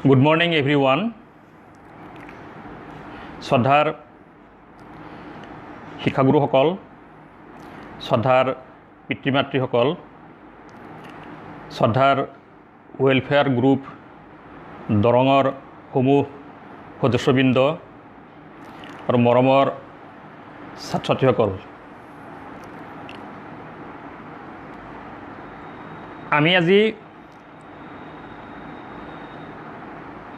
Good morning everyone. শ্ৰদ্ধাৰ শিক্ষাগুৰুসকল, শ্ৰদ্ধাৰ পিতৃ-মাতৃসকল, শ্ৰদ্ধাৰ ৱেলফেয়াৰ গ্ৰুপ দৰঙৰ সমূহ সদস্যবৃন্দ আৰু মৰমৰ ছাত্ৰ-ছাত্ৰীসকল, আমি আজি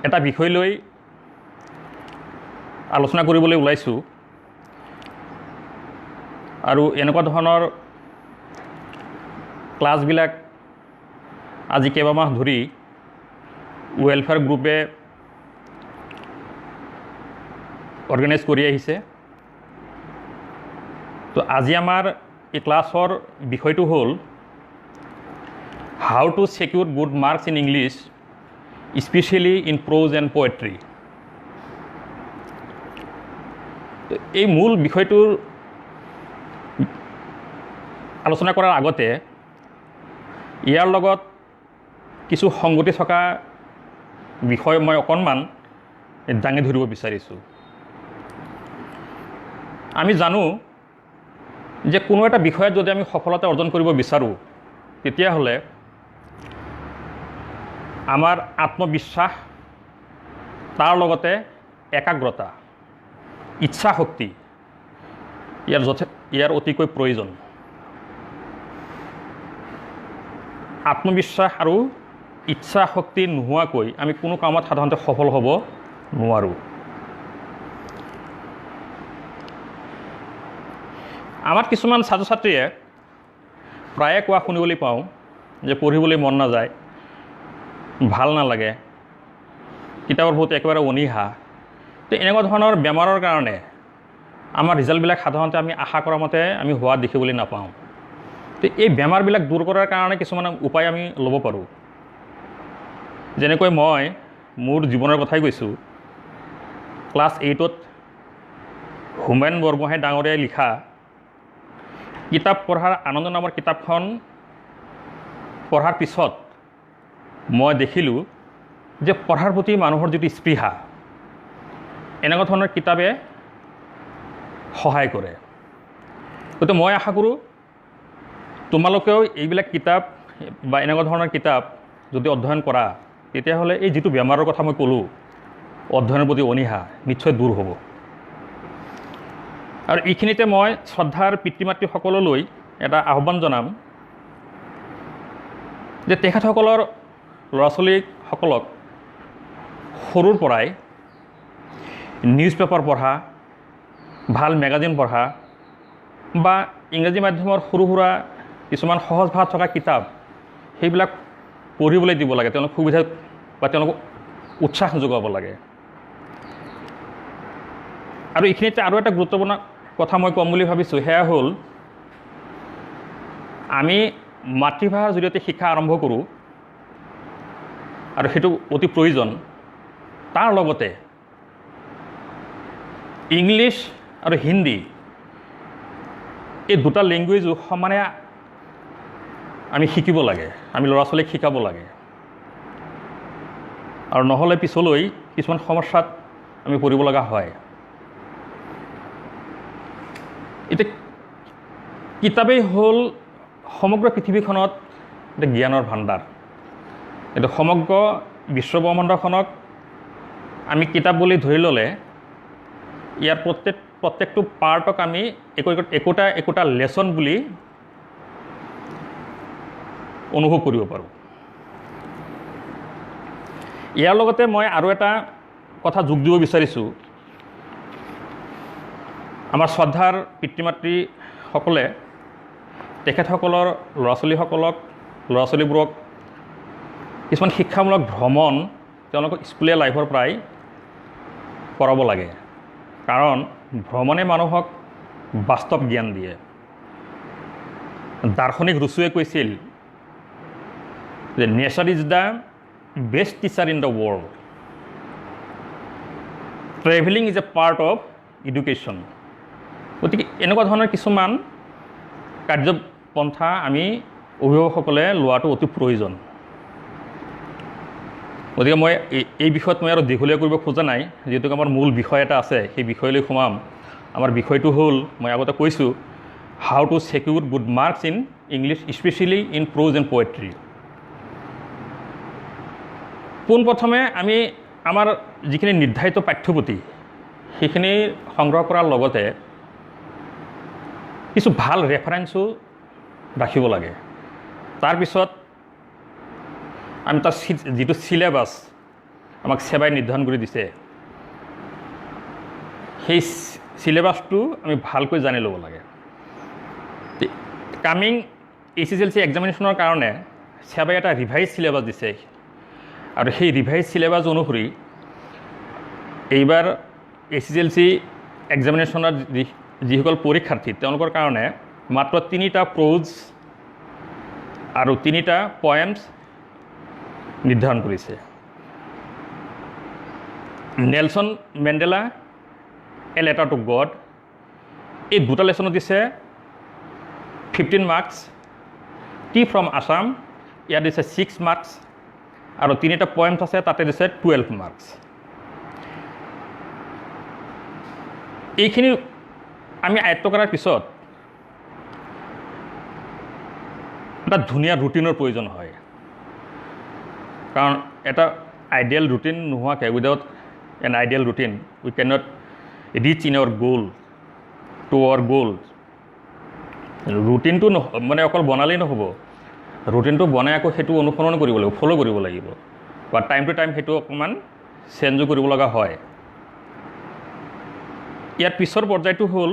এটা বিষয় লৈ আলোচনা কৰিবলৈ ওলাইছোঁ আৰু এনেকুৱা ধৰণৰ ক্লাছবিলাক আজি কেইবামাহ ধৰি ৱেলফেয়াৰ গ্ৰুপে অৰ্গেনাইজ কৰি আহিছে। তো আজি আমাৰ এই ক্লাছৰ বিষয়টো হ'ল how to সিকিউৰ good marks in English, specially in prose and poetry. এই মূল বিষয়টোৰ আলোচনা কৰাৰ আগতে ইয়াৰ লগত কিছু সংগতি থকা বিষয় মই অকণমান দাঙি ধৰিব বিচাৰিছোঁ। আমি জানো যে কোনো এটা বিষয়ত যদি আমি সফলতা অৰ্জন কৰিব বিচাৰোঁ, তেতিয়াহ'লে আমাৰ আত্মবিশ্বাস, তাৰ লগতে একাগ্ৰতা, ইচ্ছা শক্তি ইয়াৰ অতিকৈ প্ৰয়োজন। আত্মবিশ্বাস আৰু ইচ্ছা শক্তি নোহোৱাকৈ আমি কোনো কামত সাধাৰণতে সফল হ'ব নোৱাৰোঁ। আমাৰ কিছুমান ছাত্ৰ ছাত্ৰীয়ে প্ৰায়ে কোৱা শুনিবলৈ পাওঁ যে পঢ়িবলৈ মন নাযায়, ভাল নালাগে, কিতাপৰ প্ৰতি একেবাৰে অনীহা। তো এনেকুৱা ধৰণৰ বেমাৰৰ কাৰণে আমাৰ ৰিজাল্টবিলাক সাধাৰণতে আমি আশা কৰা মতে আমি হোৱা দেখিবলৈ নাপাওঁ। তো এই বেমাৰবিলাক দূৰ কৰাৰ কাৰণে কিছুমান উপায় আমি ল'ব পাৰোঁ। যেনেকৈ মই মোৰ জীৱনৰ কথাই কৈছোঁ। ক্লাছ 8ত হোমেন বৰগোহাঁই ডাঙৰীয়াই লিখা কিতাপ পঢ়াৰ আনন্দ নামৰ কিতাপখন পঢ়াৰ পিছত মই দেখিলোঁ যে পঢ়াৰ প্ৰতি মানুহৰ যিটো স্পৃহা, এনেকুৱা ধৰণৰ কিতাপে সহায় কৰে। গতিকে মই আশা কৰোঁ তোমালোকেও এইবিলাক কিতাপ বা এনেকুৱা ধৰণৰ কিতাপ যদি অধ্যয়ন কৰা, তেতিয়াহ'লে এই যিটো বেমাৰৰ কথা মই ক'লোঁ, অধ্যয়নৰ প্ৰতি অনীহা নিশ্চয় দূৰ হ'ব। আৰু এইখিনিতে মই শ্ৰদ্ধাৰ পিতৃ-মাতৃসকললৈ এটা আহ্বান জনাম যে তেখেতসকলৰ ল'ৰা ছোৱালীসকলক সৰুৰ পৰাই নিউজ পেপাৰ পঢ়া, ভাল মেগাজিন পঢ়া বা ইংৰাজী মাধ্যমৰ সৰু সুৰা কিছুমান সহজ ভাষাত থকা কিতাপ, সেইবিলাক পঢ়িবলৈ দিব লাগে। তেওঁলোক সুবিধা বা তেওঁলোকক উৎসাহ যোগাব লাগে। আৰু এইখিনিতে আৰু এটা গুৰুত্বপূৰ্ণ কথা মই ক'ম বুলি ভাবিছোঁ, সেয়া হ'ল আমি মাতৃভাষাৰ জৰিয়তে শিক্ষা আৰম্ভ কৰোঁ আৰু সেইটো অতি প্ৰয়োজন। তাৰ লগতে ইংলিছ আৰু হিন্দী এই দুটা লেংগুৱেজো সমানে আমি শিকিব লাগে, আমি ল'ৰা ছোৱালীক শিকাব লাগে। আৰু নহ'লে পিছলৈ কিছুমান সমস্যাত আমি পৰিব লগা হয়। এতিয়া কিতাপেই হ'ল সমগ্ৰ পৃথিৱীখনত এটা জ্ঞানৰ ভাণ্ডাৰ। এইটো সমগ্ৰ বিশ্বব্ৰহ্মাণ্ডখনক আমি কিতাপ বুলি ধৰি ল'লে ইয়াৰ প্ৰত্যেকটো পাৰ্টক আমি একোটা লেচন বুলি অনুভৱ কৰিব পাৰোঁ। ইয়াৰ লগতে মই আৰু এটা কথা যোগ দিব বিচাৰিছোঁ। আমাৰ শ্ৰদ্ধাৰ পিতৃ-মাতৃসকলে তেখেতসকলৰ ল'ৰা ছোৱালীবোৰক কিছুমান শিক্ষামূলক ভ্ৰমণ তেওঁলোকক স্কুলীয়া লাইফৰ পৰাই কৰাব লাগে। কাৰণ ভ্ৰমণে মানুহক বাস্তৱ জ্ঞান দিয়ে। দাৰ্শনিক ৰুছুৱে কৈছিল যে nature is the best teacher in the world, travelling is a part of education. গতিকে এনেকুৱা ধৰণৰ কিছুমান কাৰ্যপন্থা আমি অভিভাৱকসকলে লোৱাটো অতি প্ৰয়োজন। গতিকে মই এই বিষয়ত মই আৰু দীঘলীয়া কৰিব খোজা নাই, যিহেতু আমাৰ মূল বিষয় এটা আছে, সেই বিষয়লৈ সোমাম। আমাৰ বিষয়টো হ'ল, মই আগতে কৈছোঁ, how to secure good marks in English, specially in prose and poetry. পোনপ্ৰথমে আমি আমাৰ যিখিনি নিৰ্ধাৰিত পাঠ্যপুথি সেইখিনি সংগ্ৰহ কৰাৰ লগতে কিছু ভাল ৰেফাৰেঞ্চো ৰাখিব লাগে। তাৰপিছত আমি তাৰ যিটো চিলেবাছ আমাক সেৱাই নিৰ্ধাৰণ কৰি দিছে, সেই চিলেবাছটো আমি ভালকৈ জানি ল'ব লাগে। কামিং HSLC এক্সামিনেশ্যনৰ কাৰণে সেৱাই এটা ৰিভাইজ চিলেবাছ দিছে, আৰু সেই ৰিভাইজ চিলেবাছ অনুসৰি এইবাৰ HSLC এক্সামিনেশ্যনৰ যিসকল পৰীক্ষাৰ্থী তেওঁলোকৰ কাৰণে মাত্ৰ 3টা প্ৰ'জ আৰু 3টা পয়েমছ নিৰ্ধাৰণ কৰিছে। Nelson Mandela a letter to god, এই 2টা লেচনত দিছে 15 মাৰ্কছ। টি ফ্ৰম আছাম, ইয়াত দিছে 6 মাৰ্কছ, আৰু 3টা পয়েমছ আছে, তাতে দিছে 12 মাৰ্কছ। এইখিনি আমি আয়ত্ব কৰাৰ পিছত এটা ধুনীয়া ৰুটিনৰ প্ৰয়োজন হয়, কাৰণ এটা আইডিয়েল ৰুটিন নোহোৱাকৈ, without an ideal routine we can not reach in our goal to our goal. ৰুটিনটো মানে অকল বনালেই নহ'ব, ৰুটিনটো বনাই আকৌ সেইটো অনুসৰণ কৰিব লাগিব, ফ'ল' কৰিব লাগিব, বা টাইম টু টাইম সেইটো অকণমান চেঞ্জো কৰিব লগা হয়। ইয়াৰ পিছৰ পৰ্যায়টো হ'ল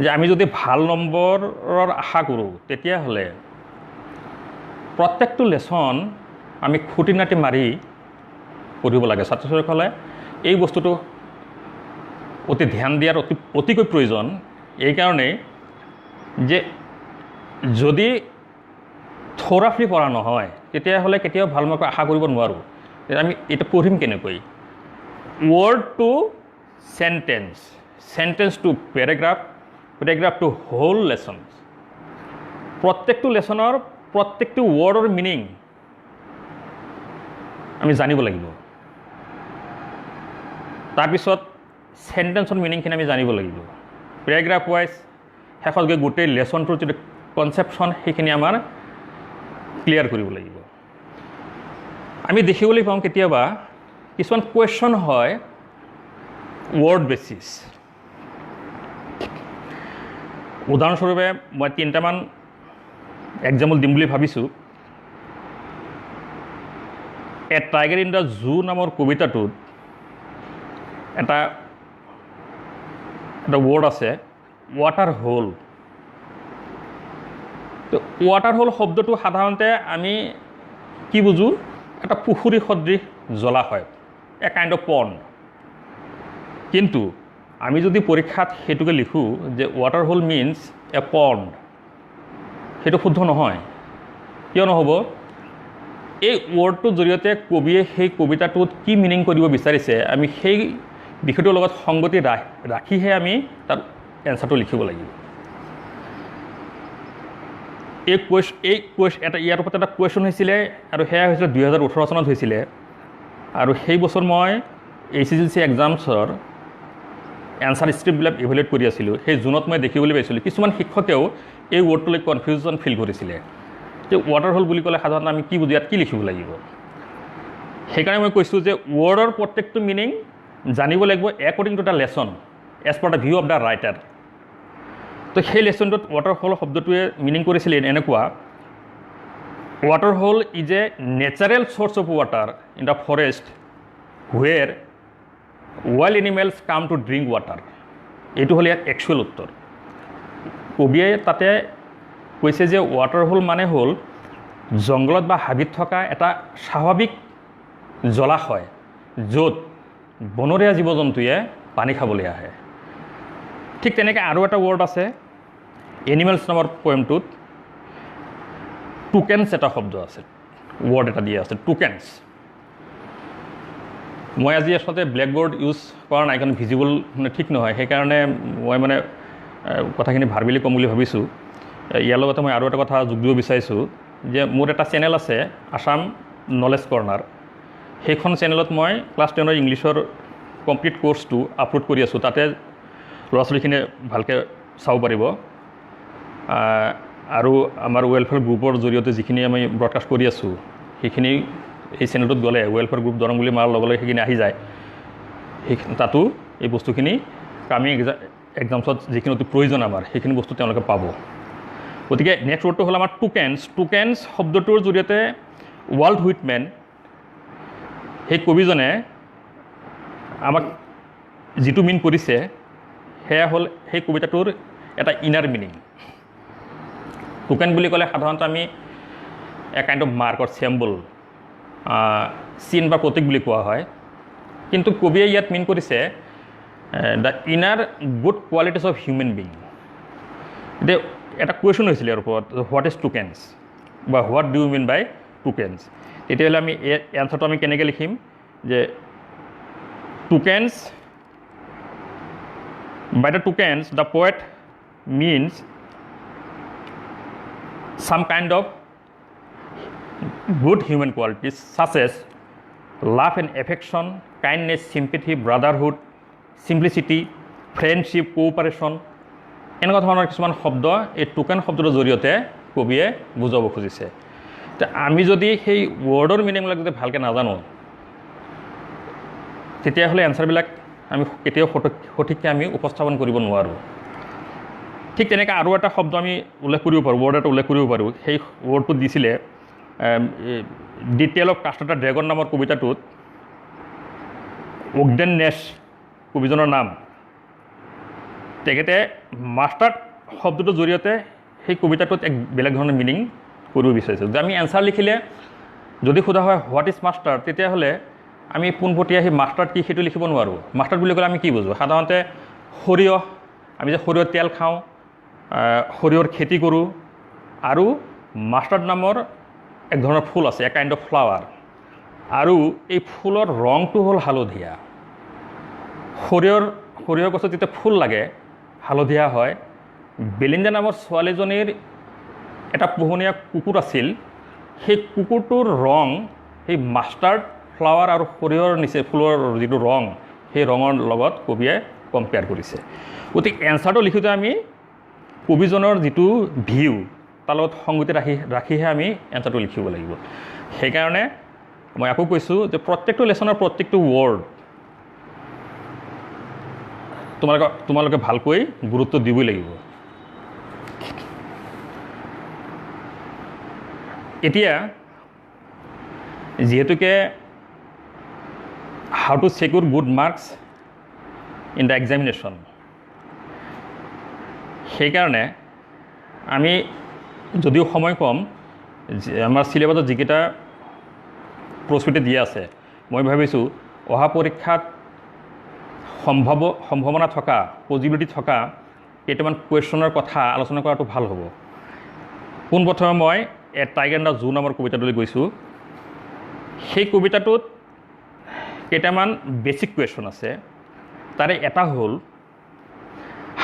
যে আমি যদি ভাল নম্বৰৰ আশা কৰোঁ, তেতিয়াহ'লে প্ৰত্যেকটো লেচন আমি খুঁটি নাটি মাৰি পঢ়িব লাগে। ছাত্ৰ ছাত্ৰীসকলে এই বস্তুটো অতি ধ্যান দিয়াৰ অতিকৈ প্ৰয়োজন। এইকাৰণেই যে যদি থ'ৰাফলি পঢ়া নহয়, তেতিয়াহ'লে কেতিয়াও ভাল মাৰ্ক আশা কৰিব নোৱাৰোঁ। আমি এটা পঢ়িম কেনেকৈ? Word to sentence, sentence to paragraph, paragraph to whole lesson. প্ৰত্যেকটো লেচনৰ প্ৰত্যেকটো ৱৰ্ডৰ মিনিং আমি জানিব লাগিব। তাৰপিছত চেণ্টেন্সৰ মিনিংখিনি আমি জানিব লাগিব। পেৰেগ্ৰাফ ৱাইজ শেষত গৈ গোটেই লেচনটোৰ যিটো কনচেপশ্যন সেইখিনি আমাৰ ক্লিয়াৰ কৰিব লাগিব। আমি দেখিবলৈ পাওঁ কেতিয়াবা কিছুমান কুৱেশ্যন হয় ৱৰ্ড বেচিছ। উদাহৰণস্বৰূপে মই 3টামান এক্সাম্পল দিম বুলি ভাবিছোঁ। A tiger in the zoo নামৰ কবিতাটোত এটা ৱৰ্ড আছে ৱাটাৰ হোল। তো ৱাটাৰ হোল শব্দটো সাধাৰণতে আমি কি বুজোঁ? এটা পুখুৰী সদৃশ জলাশয়, এ কাইণ্ড অফ পণ্ড। কিন্তু আমি যদি পৰীক্ষাত সেইটোকে লিখোঁ যে ৱাটাৰ হোল মিনছ এ পণ্ড, সেইটো শুদ্ধ নহয়। কিয় নহ'ব? এই ৱৰ্ডটোৰ জৰিয়তে কবিয়ে সেই কবিতাটোত কি মিনিং কৰিব বিচাৰিছে, আমি সেই বিষয়টোৰ লগত সংগতি ৰাখিহে আমি তাত এনচাৰটো লিখিব লাগিব। এটা ইয়াৰ ওপৰত এটা কুৱেশ্যন হৈছিলে, আৰু সেয়া হৈছিলে 2018 চনত হৈছিলে। আৰু সেই বছৰ মই HSLC এক্সামছৰ এনচাৰ স্ক্ৰিপ্টবিলাক ইভেলুৱেট কৰি আছিলোঁ। সেই জুনত মই দেখিবলৈ পাইছিলোঁ কিছুমান শিক্ষকেও এই ৱৰ্ডটোলৈ কনফিউজন ফিল কৰিছিলে যে ৱাটাৰ হোল বুলি ক'লে সাধাৰণতে আমি কি বুজো, ইয়াত কি লিখিব লাগিব। সেইকাৰণে মই কৈছোঁ যে ৱৰ্ডৰ প্ৰত্যেকটো মিনিং জানিব লাগিব according to the lesson, as per the view of the writer. তো সেই লেচনটোত ৱাটাৰ হোল শব্দটোৱে মিনিং কৰিছিলে এনেকুৱা: water hole is a natural source of water in the forest where wild animals come to drink water. এইটো হ'ল ইয়াত actual উত্তৰ। কবিয়ে তাতে কৈছে যে ৱাটাৰ হোল মানে হ'ল জংঘলত বা হাবিত থকা এটা স্বাভাৱিক জলাশয়, য'ত বনৰীয়া জীৱ জন্তুৱে পানী খাবলৈ আহে। ঠিক তেনেকৈ আৰু এটা ৱৰ্ড আছে এনিমেলছ নামৰ পয়েমটোত, টুকেন্স এটা শব্দ আছে, ৱৰ্ড এটা দিয়া আছে টুকেন্স। মই আজি আচলতে ব্লেকবৰ্ড ইউজ কৰা নাই, কাৰণ ভিজিবল মানে ঠিক নহয়, সেইকাৰণে মই মানে কথাখিনি ভাৰ্বেলি ক'ম বুলি ভাবিছোঁ। ইয়াৰ লগতে মই আৰু এটা কথা যোগ দিব বিচাৰিছোঁ যে মোৰ এটা চেনেল আছে আছাম নলেজ কৰ্ণাৰ। সেইখন চেনেলত মই ক্লাছ 10ৰ ইংলিছৰ কমপ্লিট কোৰ্চটো আপলোড কৰি আছোঁ। তাতে ল'ৰা ছোৱালীখিনিয়ে ভালকৈ চাব পাৰিব। আৰু আমাৰ ৱেলফেয়াৰ গ্ৰুপৰ জৰিয়তে যিখিনি আমি ব্ৰডকাষ্ট কৰি আছোঁ সেইখিনি এই চেনেলটোত গ'লে ৱেলফেয়াৰ গ্ৰুপ দৰং বুলি মাৰাৰ লগে লগে সেইখিনি আহি যায়। তাতো এই বস্তুখিনি কামিং এক্সামছত যিখিনি অতি প্ৰয়োজন আমাৰ সেইখিনি বস্তু তেওঁলোকে পাব। গতিকে নেক্সট ৱৰ্ডটো হ'ল আমাৰ টুকেন্স। টুকেন্স শব্দটোৰ জৰিয়তে ৱাল্ট হুইটমেন সেই কবিজনে আমাক যিটো মিন কৰিছে সেয়া হ'ল সেই কবিতাটোৰ এটা ইনাৰ মিনিং। টুকেন বুলি ক'লে সাধাৰণতে আমি a kind of mark or symbol, চিন বা প্ৰতীক বুলি কোৱা হয়। কিন্তু কবিয়ে ইয়াত মিন কৰিছে the inner good qualities of human being. এতিয়া এটা কুৱেশ্যন হৈছিলে ইয়াৰ ওপৰত, হোৱাট ইজ টুকেন্স বা what do you mean by tokens. তেতিয়াহ'লে আমি এই এনচাৰটো আমি কেনেকৈ লিখিম যে টুকেন্স, by the tokens the poet means some kind of good human qualities such as love and affection, kindness, sympathy, brotherhood, simplicity, friendship, cooperation, এনেকুৱা ধৰণৰ কিছুমান শব্দ এই টোকেন শব্দটোৰ জৰিয়তে কবিয়ে বুজাব খুজিছে। আমি যদি সেই ৱৰ্ডৰ মিনিংবিলাক যদি ভালকৈ নাজানো তেতিয়াহ'লে এনচাৰবিলাক আমি কেতিয়াও সঠিককৈ আমি উপস্থাপন কৰিব নোৱাৰোঁ। ঠিক তেনেকৈ আৰু এটা শব্দ আমি উল্লেখ কৰিব পাৰোঁ, ৱৰ্ড এটা উল্লেখ কৰিব পাৰোঁ। সেই ৱৰ্ডটো দিছিলে দি টেল অফ কাষ্টাৰ্ড ড্ৰেগন নামৰ কবিতাটোত ওগডেন নেছ কবিজনৰ নাম। তেখেতে মাষ্টাৰ্ড শব্দটোৰ জৰিয়তে সেই কবিতাটোত এক বেলেগ ধৰণৰ মিনিং কৰিব বিচাৰিছোঁ। যে আমি এনচাৰ লিখিলে যদি সোধা হয় হোৱাট ইজ মাষ্টাৰ্ড, তেতিয়াহ'লে আমি পোনপটীয়া সেই মাষ্টাৰ্ড কি সেইটো লিখিব নোৱাৰোঁ। মাষ্টাৰ্ড বুলি ক'লে আমি কি বুজোঁ? সাধাৰণতে সৰিয়হ, আমি যে সৰিয়হৰ তেল খাওঁ, সৰিয়হৰ খেতি কৰোঁ। আৰু মাষ্টাৰ্ড নামৰ এক ধৰণৰ ফুল আছে, এ কাইণ্ড অফ ফ্লাৱাৰ। আৰু এই ফুলৰ ৰংটো হ'ল হালধীয়া। সৰিয়হ গছত যেতিয়া ফুল লাগে হালধীয়া হয়। বেলিন্দা নামৰ ছোৱালীজনীৰ এটা পোহনীয়া কুকুৰ আছিল, সেই কুকুৰটোৰ ৰং সেই মাষ্টাৰ্ড ফ্লাৱাৰ আৰু সৰিয়হৰ ফুলৰ যিটো ৰং সেই ৰঙৰ লগত কবিয়ে কম্পেয়াৰ কৰিছে। গতিকে এনচাৰটো লিখোঁতে আমি কবিজনৰ যিটো ভিউ তাৰ লগত সংগতি ৰাখিহে আমি এনচাৰটো লিখিব লাগিব। সেইকাৰণে মই আকৌ কৈছোঁ যে প্ৰত্যেকটো লেচনৰ প্ৰত্যেকটো ৱৰ্ড তোমালোকে ভালকৈ গুৰুত্ব দিবই লাগিব। এতিয়া যিহেতুকে how to secure good marks in the examination, সেইকাৰণে আমি যদিও সময় কম, আমাৰ চিলেবাছত যিকেইটা প্ৰস্তুতি দিয়া আছে, মই ভাবিছোঁ অহা পৰীক্ষাত সম্ভাৱনা থকা, পজিবিলিটি থকা কেইটামান কুৱেশ্যনৰ কথা আলোচনা কৰাটো ভাল হ'ব। পোনপ্ৰথমে মই a tiger in the zoo নামৰ কবিতাটোলৈ গৈছোঁ। সেই কবিতাটোত কেইটামান বেচিক কুৱেশ্যন আছে। তাৰে এটা হ'ল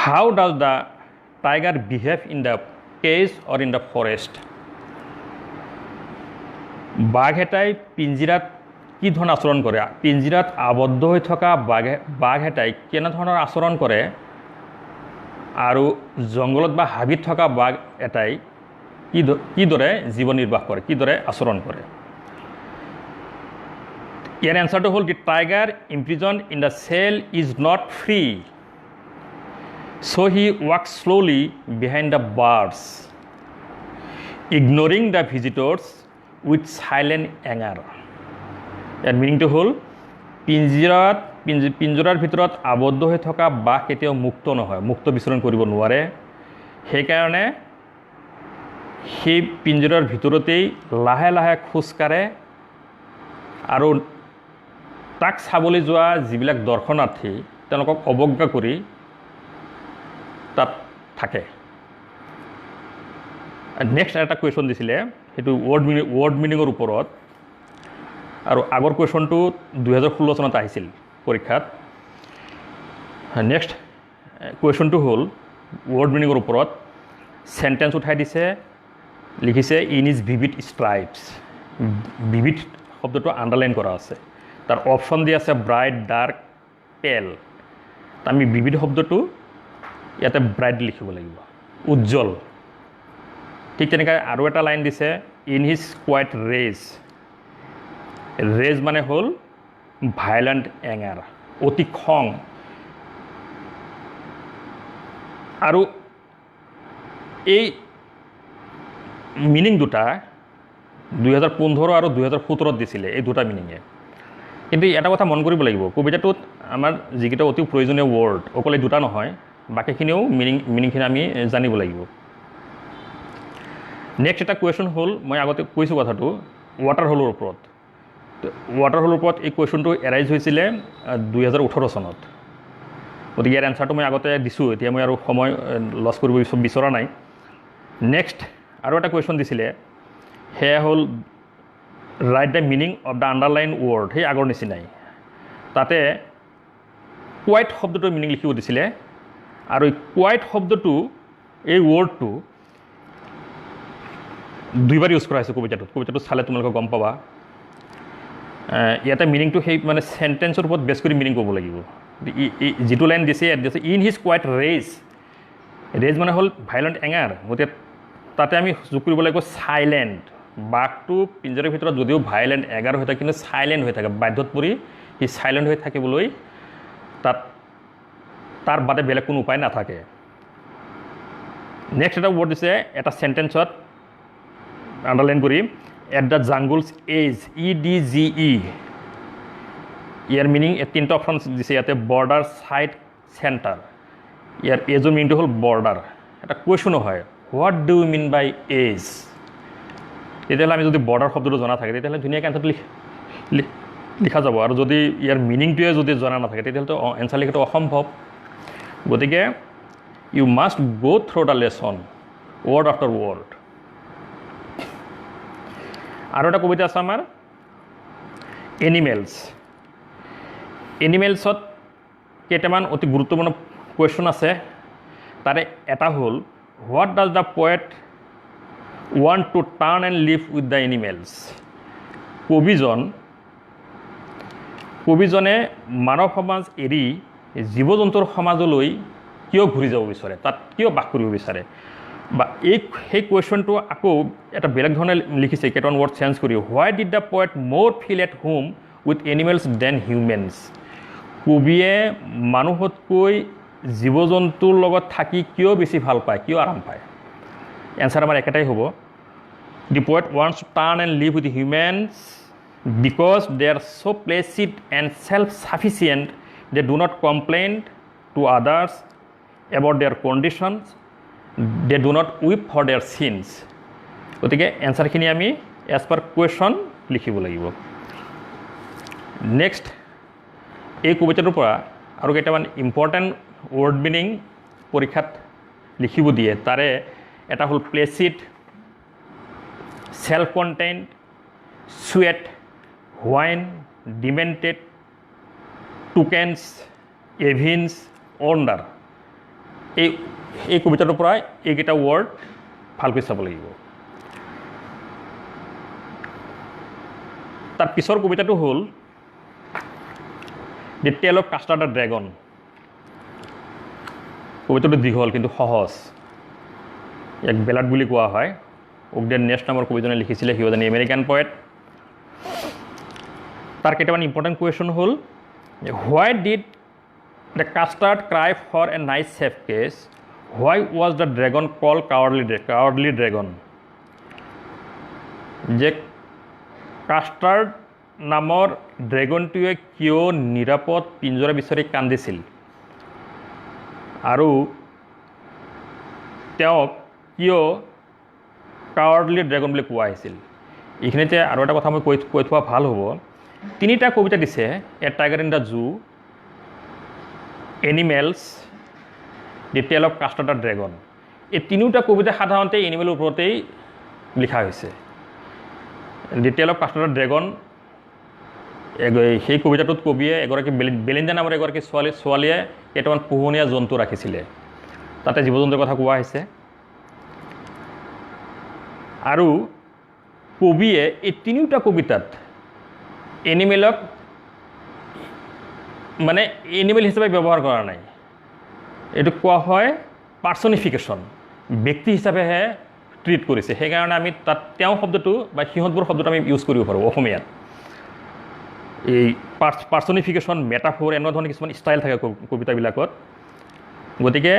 how does the tiger behave in the cage or in the forest. বাঘ এটাই পিঞ্জিৰাত কি ধৰণৰ আচৰণ কৰে, পিঞ্জিৰাত আবদ্ধ হৈ থকা বাঘ এটাই কেনেধৰণৰ আচৰণ কৰে, আৰু জংঘলত বা হাবিত থকা বাঘ এটাই কিদৰে জীৱন নিৰ্বাহ কৰে, কিদৰে আচৰণ কৰে। ইয়াৰ এনচাৰটো হ'ল the tiger imprisoned in the cell is not free, so' he walk slowly behind the bars, ignoring the visitors with silent anger. ইয়াৰ মিনিংটো হ'ল পিঞ্জৰাৰ ভিতৰত আবদ্ধ হৈ থকা বাঘ কেতিয়াও মুক্ত নহয়, মুক্ত বিচৰণ কৰিব নোৱাৰে। সেইকাৰণে সেই পিঞ্জৰাৰ ভিতৰতেই লাহে লাহে খোজকাঢ়ে আৰু তাক চাবলৈ যোৱা যিবিলাক দৰ্শনাৰ্থী তেওঁলোকক অৱজ্ঞা কৰি তাত থাকে। নেক্সট এটা কুৱেশ্যন দিছিলে, সেইটো ৱৰ্ড মিনিঙৰ ওপৰত। আৰু আগৰ কুৱেশ্যনটো 2016 চনত আহিছিল পৰীক্ষাত। নেক্সট কুৱেশ্যনটো হ'ল ৱৰ্ড মিনিঙৰ ওপৰত। চেণ্টেঞ্চ উঠাই দিছে, লিখিছে ইন ইজ ভিভিড ষ্ট্ৰাইপছ। ভিভিড শব্দটো আণ্ডাৰলাইন কৰা আছে তাৰ অপশ্যন দি আছে ব্ৰাইট ডাৰ্ক পেল আমি বিবিধ শব্দটো ইয়াতে ব্ৰাইট লিখিব লাগিব উজ্জ্বল ঠিক তেনেকৈ আৰু এটা লাইন দিছে ইন হিজ কোৱাইট ৰেজ মানে হ'ল ভাইলেণ্ট এঙাৰ অতি খং আৰু এই মিনিং দুটা 2015 আৰু 2017 দিছিলে এই দুটা মিনিঙে কিন্তু এটা কথা মন কৰিব লাগিব কবিতাটোত আমাৰ যিকেইটা অতি প্ৰয়োজনীয় ৱৰ্ড অকল এই দুটা নহয় বাকীখিনিও মিনিংখিনি আমি জানিব লাগিব নেক্সট এটা কুৱেশ্যন হ'ল মই আগতে কৈছোঁ কথাটো ৱাটাৰ হ'লৰ ওপৰত এই কুৱেশ্যনটো এৰাইজ হৈছিলে 2018 চনত গতিকে ইয়াৰ এনচাৰটো মই আগতে দিছোঁ এতিয়া মই আৰু সময় লছ কৰিব বিচৰা নাই নেক্সট আৰু এটা কুৱেশ্যন দিছিলে সেয়া হ'ল right the meaning of the underline word সেই আগৰ নিচিনাই তাতে কোৱাইট শব্দটোৰ মিনিং লিখিব দিছিলে আৰু এই কোৱাইট শব্দটো এই ৱৰ্ডটো দুইবাৰ ইউজ কৰা হৈছে কবিতাটো চালে তোমালোকে গম পাবা ইয়াতে মিনিংটো সেই মানে চেণ্টেন্সৰ ওপৰত বেছ কৰি মিনিং ক'ব লাগিব যিটো লাইন দিছে ইয়াত দিছে ইন হিজ কোৱাইট ৰেজ মানে হ'ল ভাইলেণ্ট এঙাৰ গতিকে তাতে আমি যোগ কৰিব লাগিব চাইলেণ্ট বাঘটো পিঞ্জৰাৰ ভিতৰত যদিও ভাইলেণ্ট এঙাৰ হৈ থাকে কিন্তু চাইলেণ্ট হৈ থাকে বাধ্যত পৰি সি চাইলেণ্ট হৈ থাকিবলৈ তাৰ বাদে বেলেগ কোনো উপায় নাথাকে নেক্সট এটা ৱৰ্ড দিছে এটা চেণ্টেন্সত আণ্ডাৰলাইন কৰি at the jungles edge EDGE ইয়াৰ মিনিং তিনিটা অপশ্যন দিছে ইয়াতে বৰ্ডাৰ ছাইড চেণ্টাৰ ইয়াৰ এজৰ মিনিংটো হ'ল বৰ্ডাৰ এটা কুৱেশ্যনো হয় what do you mean by edge তেতিয়াহ'লে আমি যদি বৰ্ডাৰ শব্দটো জনা থাকে তেতিয়াহ'লে ধুনীয়াকৈ এনচাৰটো লিখা যাব আৰু যদি ইয়াৰ মিনিংটোৱে যদি জনা নাথাকে তেতিয়াহ'লেতো এনচাৰ লিখাটো অসম্ভৱ গতিকে ইউ মাষ্ট গ' through the lesson word after word আৰু এটা কবিতা আছে আমাৰ এনিমেলছত কেইটামান অতি গুৰুত্বপূৰ্ণ কুৱেশ্যন আছে তাৰে এটা হ'ল what does the poet want to turn and live with the animals কবিজনে মানৱ সমাজ এৰি জীৱ জন্তুৰ সমাজলৈ কিয় ঘূৰি যাব বিচাৰে তাত কিয় বাস কৰিব বিচাৰে বা সেই কুৱেশ্যনটো আকৌ এটা বেলেগ ধৰণে লিখিছে কেইটামান ৱৰ্ড চেঞ্জ কৰি why did the poet more feel at home with animals than humans কবিয়ে মানুহতকৈ জীৱ জন্তুৰ লগত থাকি কিয় বেছি ভাল পায় কিয় আৰাম পায় এনচাৰ আমাৰ একেটাই হ'ব the poet wants to turn and live with humans because they are so' placid and self sufficient they do not complain to others about their conditions they do not weep for their sins গতিকে এনচাৰখিনি আমি as per question লিখিব লাগিব next এই কবিতাটোৰ পৰা আৰু কেইটামান ইম্পৰ্টেণ্ট ৱৰ্ড মিনিং পৰীক্ষাত লিখিব দিয়ে তাৰে এটা হ'ল প্লেচিড ছেল্ফ কণ্টেইণ্ড চুৱেট হোৱাইন ডিমেণ্টেড টুকেন্স এভিন্স অণ্ডাৰ এই কবিতাটোৰ পৰা এইকেইটা ৱৰ্ড ভালকৈ চাব লাগিব তাৰ পিছৰ কবিতাটো হ'ল দি tale of custard the dragon কবিতাটো দীঘল কিন্তু সহজ ইয়াক বেলাড বুলি কোৱা হয় ওগডেন নেষ্ট নামৰ কবিজনে লিখিছিলে he was an American poet তাৰ কেইটামান ইম্পৰ্টেণ্ট কুৱেশ্যন হ'ল why did the custard cry for a nice safe cage why was the dragon call cowardly dragon যে কাষ্টাৰ্ড নামৰ ড্ৰেগনটোৱে কিয় নিৰাপদ পিঞ্জৰা বিচাৰি কান্দিছিল আৰু তেওঁক কিয় কাৱাৰ্ডলি ড্ৰেগন বুলি কোৱা হৈছিল এইখিনিতে আৰু এটা কথা মই কৈ থোৱা ভাল হ'ব তিনিটা কবিতা দিছে a tiger in the zoo animals the tale of custard the dragon এই তিনিওটা কবিতা সাধাৰণতে এনিমেলৰ ওপৰতেই লিখা হৈছে দি tale of custard the dragon সেই কবিতাটোত কবিয়ে এগৰাকী বেলিন্দা নামৰ এগৰাকী ছোৱালীয়ে কেইটামান পোহনীয়া জন্তু ৰাখিছিলে তাতে জীৱ জন্তুৰ কথা কোৱা হৈছে আৰু কবিয়ে এই তিনিওটা কবিতাত এনিমেলক মানে এনিমেল হিচাপে ব্যৱহাৰ কৰা নাই, এইটো কোৱা হয় পাৰ্চনিফিকেশ্যন, ব্যক্তি হিচাপেহে ট্ৰিট কৰিছে। সেইকাৰণে আমি তাত তেওঁ শব্দটো বা সিহঁতবোৰ শব্দটো আমি ইউজ কৰিব পাৰোঁ অসমীয়াত। এই পাৰ্চনিফিকেশ্যন, মেটাফৰ এনেকুৱা ধৰণৰ কিছুমান ষ্টাইল থাকে কবিতাবিলাকত। গতিকে